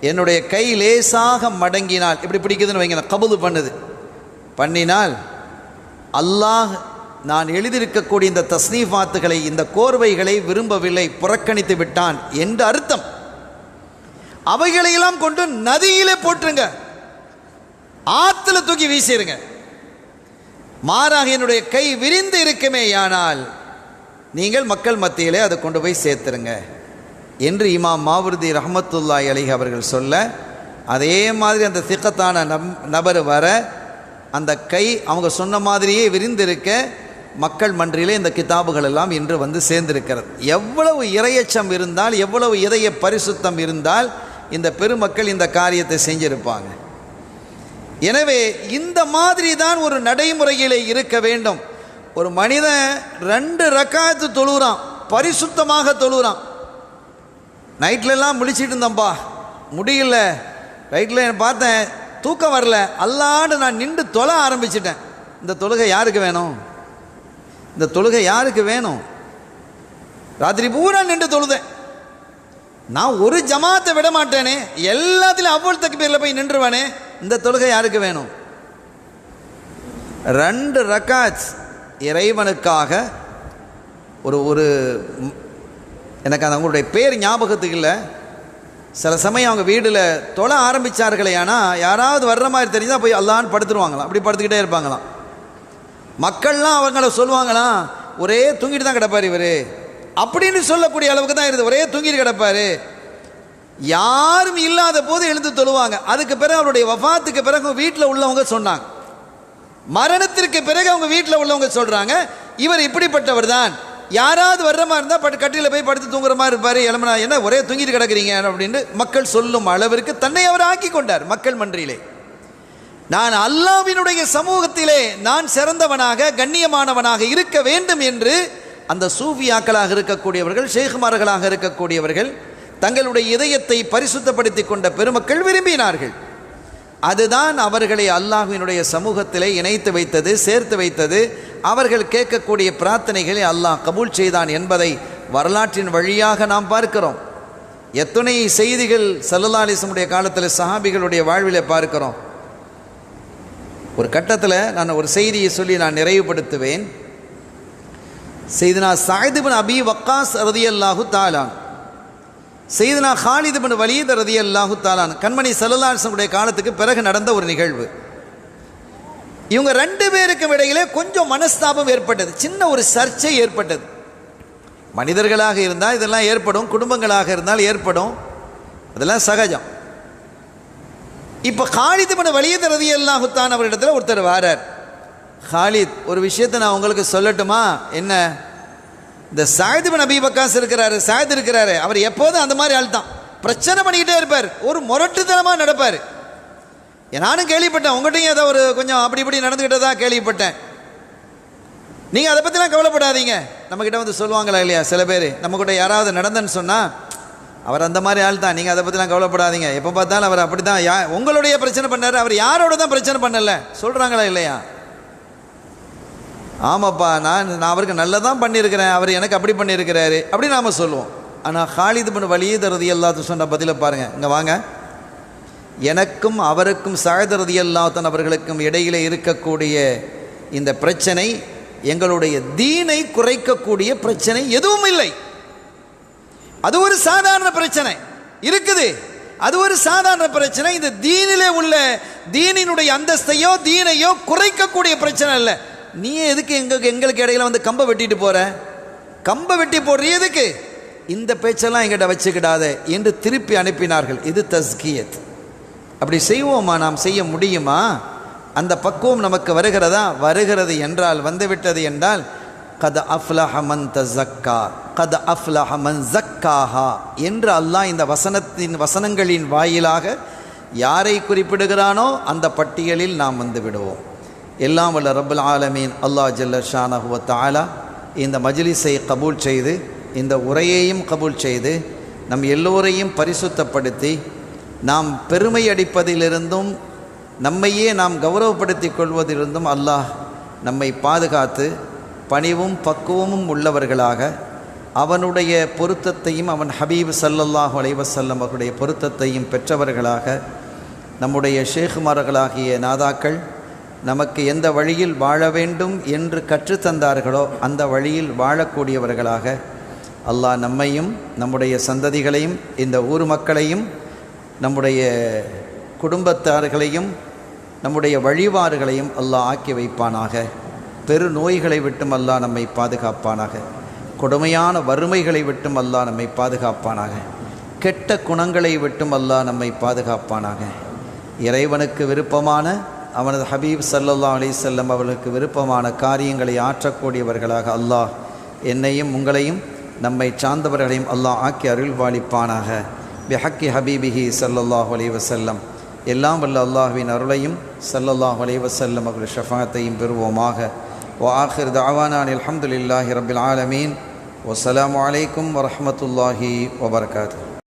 என்னுடைய கை லேசாக மடங்கினால், இப்படி பிடிக்குதுன்னு வைங்க, கபுது பண்ணினால் அல்லாஹ் நான் எழுதியிருக்கக்கூடிய இந்த தஸ்னீஃபாத்துகளை, இந்த கோர்வைகளை விரும்பவில்லை, புறக்கணித்து விட்டான் என்று அர்த்தம். அவைகளையெல்லாம் கொண்டு நதியிலே போட்டுருங்க, ஆற்றுல தூக்கி வீசிருங்க. மாறாக என்னுடைய கை விரிந்து இருக்குமேயானால் நீங்கள் மக்கள் மத்தியிலே அதை கொண்டு போய் சேர்த்துருங்க என்று இமாம் மாவர்தி ரஹ்மத்துல்லாஹி அலைஹி அவர்கள் சொல்ல, அதே மாதிரி அந்த திக்கத்தான நபர் வர அந்த கை அவங்க சொன்ன மாதிரியே விரிந்திருக்க மக்கள் மன்றிலே இந்த கிதாபுகள் எல்லாம் இன்று வந்து சேர்ந்திருக்கிறது. எவ்வளவு இறையச்சம் இருந்தால், எவ்வளவு இதய பரிசுத்தம் இருந்தால் இந்த பெருமக்கள் இந்த காரியத்தை செஞ்சிருப்பாங்க. எனவே இந்த மாதிரி தான் ஒரு நடைமுறையிலே இருக்க வேண்டும். ஒரு மனிதன் 2 ரக்காத்து தொழுகிறான், பரிசுத்தமாக தொழுகிறான். நைட்லெல்லாம் முழிச்சிட்டு இருந்தேன்ப்பா, முடியல, நைட்டில் பார்த்தேன், தூக்கம் வரல, அல்லாண்டு நான் நின்று தொழ ஆரம்பிச்சிட்டேன். இந்த தொழுகை யாருக்கு வேணும்? இந்த தொழுகை யாருக்கு வேணும்? ராத்திரி பூரா நின்று தொழுதேன், நான் ஒரு ஜமாத்தை விட மாட்டேனே, எல்லாத்திலும் அவ்வளவு தக்பீரில் போய் நின்றுவானே, இந்த தொழுகை யாருக்கு வேணும்? 2 ரக்காத் இறைவனுக்காக. ஒரு எனக்கு அந்த அவங்களுடைய பேர் ஞாபகத்துக்கு இல்லை. சில சமயம் அவங்க வீட்டில் தொழ ஆரம்பித்தார்களே, ஆனால் யாராவது வர்ற மாதிரி தெரிஞ்சால் போய் அல்லான்னு படுத்துருவாங்களாம், அப்படி படுத்துக்கிட்டே இருப்பாங்களாம். மக்கள்லாம் அவங்கள சொல்லுவாங்களாம், ஒரே தூங்கிட்டு தான் கிடப்பார் இவர் அப்படின்னு சொல்லக்கூடிய அளவுக்கு தான் இருக்குது, ஒரே தூங்கிட்டு கிடப்பார். யாரும் இல்லாத போது எழுந்து தொழுவாங்க. அதுக்கு பிறகு அவருடைய வஃபாத்துக்கு பிறகு வீட்டில் உள்ளவங்க சொன்னாங்க, மரணத்திற்கு பிறகு அவங்க வீட்டில் உள்ளவங்க சொல்கிறாங்க, இவர் இப்படிப்பட்டவர் தான், யாராவது வர்ற மாதிரி இருந்தால் கட்டியில் போய் படுத்து தூங்குற மாதிரி இருப்பார், எலும்புனா என்ன ஒரே தூங்கிட்டு கிடக்குறீங்க அப்படின்னு மக்கள் சொல்லும் அளவிற்கு தன்னை அவர் ஆக்கி கொண்டார் மக்கள் மன்றிலே. நான் அல்லாஹ்வினுடைய சமூகத்திலே நான் சிறந்தவனாக கண்ணியமானவனாக இருக்க வேண்டும் என்று அந்த சூஃபியாக்களாக இருக்கக்கூடியவர்கள், ஷேகுமார்களாக இருக்கக்கூடியவர்கள், தங்களுடைய இதயத்தை பரிசுத்தப்படுத்தி கொண்ட பெருமக்கள் விரும்பினார்கள். அதுதான் அவர்களை அல்லாஹ்வினுடைய சமூகத்திலே இணைத்து வைத்தது, சேர்த்து வைத்தது. அவர்கள் கேட்கக்கூடிய பிரார்த்தனைகளை அல்லாஹ் கபூல் செய்தான் என்பதை வரலாற்றின் வழியாக நாம் பார்க்கிறோம். எத்தனை செய்திகள் ஸல்லல்லாஹு அலைஹி வஸல்லம் உடைய காலத்தில் சஹாபிகளுடைய வாழ்விலே பார்க்கிறோம். ஒரு கட்டத்தில் நான் ஒரு செய்தியை சொல்லி நான் நிறைவுபடுத்துவேன். சையதுனா ஸஅத் இப்னு அபி வக்காஸ் ரலியல்லாஹு தஆலா, சையதுனா காலித் இப்னு வலீத் ரலியல்லாஹு தஆலா, கண்மணி ஸல்லல்லாஹு அலைஹி வஸல்லம் உடைய காலத்துக்கு பிறகு நடந்த ஒரு நிகழ்வு. இவங்க 2 பேருக்கும் இடையிலே கொஞ்சம் மனஸ்தாபம் ஏற்பட்டது, சின்ன ஒரு சர்ச்சை ஏற்பட்டது. மனிதர்களாக இருந்தால் இதெல்லாம் ஏற்படும், குடும்பங்களாக இருந்தால் ஏற்படும், அதெல்லாம் சகஜம். இப்போ காலித் இப்னு வலீத் ரலியல்லாஹு தஆலா அவரிடத்தில் ஒருத்தர் வாரார். காலித், ஒரு விஷயத்தை நான் உங்களுக்கு சொல்லட்டுமா? என்ன? இந்த ஸஅத் இப்னு அபீ வக்காஸ் இருக்கிறாரு, ஸஅத் இருக்கிறாரு, அவர் எப்போதும் அந்த மாதிரி ஆள் தான், பிரச்சனை பண்ணிக்கிட்டே இருப்பார், ஒரு முரட்டுத்தனமாக நடப்பார். நானும் கேள்விப்பட்டேன், உங்கள்கிட்டையும் ஏதோ ஒரு கொஞ்சம் அப்படி இப்படி நடந்துக்கிட்டதா கேள்விப்பட்டேன். நீங்கள் அதை பற்றிலாம் கவலைப்படாதீங்க. நம்மக்கிட்ட வந்து சொல்லுவாங்களா இல்லையா சில பேர், நம்மக்கிட்ட யாராவது நடந்தன்னு சொன்னால் அவர் அந்த மாதிரி ஆள் தான், நீங்கள் அதை பற்றிலாம் கவலைப்படாதீங்க, எப்போ பார்த்தாலும் அவர் அப்படி தான், உங்களுடைய பிரச்சனை பண்ணார், அவர் யாரோட தான் பிரச்சனை பண்ணலை சொல்கிறாங்களா இல்லையா? ஆமாப்பா, நான் அவருக்கு நல்லதான் பண்ணியிருக்கிறேன், அவர் எனக்கு அப்படி பண்ணியிருக்கிறாரு அப்படி நாம் சொல்லுவோம். ஆனால் காலித் இப்னு வலீத் ரலியல்லாஹு சொன்ன பதிலை பாருங்கள். இங்கே வாங்க, எனக்கும் அவருக்கும் ஸஅத் ரலியல்லாஹு அவர்களுக்கும் இடையிலே இருக்கக்கூடிய இந்த பிரச்சனை எங்களுடைய தீனை குறைக்கக்கூடிய பிரச்சனை எதுவும் இல்லை. அது ஒரு சாதாரண பிரச்சனை இருக்குது, அது ஒரு சாதாரண பிரச்சனை. இந்த தீனிலே உள்ள தீனினுடைய அந்தஸ்தையோ தீனையோ குறைக்கக்கூடிய பிரச்சனை இல்லை. நீ எதுக்கு எங்களுக்கு இடையில வந்து கம்பை வெட்டிட்டு போற, கம்பை வெட்டி போடுற எதுக்கு, இந்த பேச்செல்லாம் எங்கிட்ட வச்சுக்கிடாத என்று திருப்பி அனுப்பினார்கள். இது தஸ்கியத். அப்படி செய்வோமா? நாம் செய்ய முடியுமா? அந்த பக்குவம் நமக்கு வருகிறதா? வருகிறது என்றால், வந்துவிட்டது என்றால், கத் அஃப்லஹ மன் தஸக்கா கத் அஃப்லஹ மன் ஸக்காஹா என்று அல்லாஹ் இந்த வசனங்களின் வாயிலாக யாரை குறிப்பிடுகிறானோ அந்த பட்டியலில் நாம் வந்து விடுவோம். எல்லாம் வல்ல ரப்பல் ஆலமீன் அல்லாஹ் ஜல்ல ஷானஹு வ தஆலா இந்த மஜ்லிஸை கபூல் செய்து, இந்த உரையையும் கபூல் செய்து, நம் எல்லோரையும் பரிசுத்தப்படுத்தி, நாம் பெருமை அடிப்பதிலிருந்தும் நம்மையே நாம் கௌரவப்படுத்தி கொள்வதிலிருந்தும் அல்லாஹ் நம்மை பாதுகாத்து பணிவும் பக்குவமும் உள்ளவர்களாக அவனுடைய பொருத்தத்தையும் அவன் ஹபீப் ஸல்லல்லாஹு அலைஹி வஸல்லம் அவருடைய பொருத்தத்தையும் பெற்றவர்களாக நம்முடைய ஷேகுமார்களாகிய நாதாக்கள் நமக்கு எந்த வழியில் வாழ வேண்டும் என்று கற்றுத்தந்தார்களோ அந்த வழியில் வாழக்கூடியவர்களாக அல்லாஹ் நம்மையும் நம்முடைய சந்ததிகளையும் இந்த ஊர் மக்களையும் நம்முடைய குடும்பத்தார்களையும் நம்முடைய வழிவாறுகளையும் அல்லாஹ் ஆக்கி வைப்பானாக. பெரு நோய்களை விட்டும் அல்லாஹ் நம்மை பாதுகாப்பானாக. கொடுமையான வறுமைகளை விட்டும் அல்லாஹ் நம்மை பாதுகாப்பானாக. கெட்ட குணங்களை விட்டும் அல்லாஹ் நம்மை பாதுகாப்பானாக. இறைவனுக்கு விருப்பமான அவனது ஹபீப் ஸல்லல்லாஹு அலைஹி வஸல்லம் அவர்களுக்கு விருப்பமான காரியங்களை ஆற்றக்கூடியவர்களாக அல்லாஹ் என்னையும் உங்களையும் நம்மை சார்ந்தவர்களையும் அல்லாஹ் ஆக்கி அருள்வாளிப்பானாக. பிஹக்கி ஹபீபிஹி ஸல்லல்லாஹு அலைஹி வஸல்லம். எல்லாம் வல்ல அல்லாஹ்வின் அருளையும் ஸல்லல்லாஹு அலைஹி வஸல்லம் அவர்கள் ஷஃபாஅத்தையும் பெறுவோமாக. வஆகிர் தஅவானா அல்ஹம்துலில்லாஹி ரப்பில் ஆலமீன். வஸ்ஸலாமு அலைக்கும் வரஹ்மத்துல்லாஹி வபரகாத்துஹு.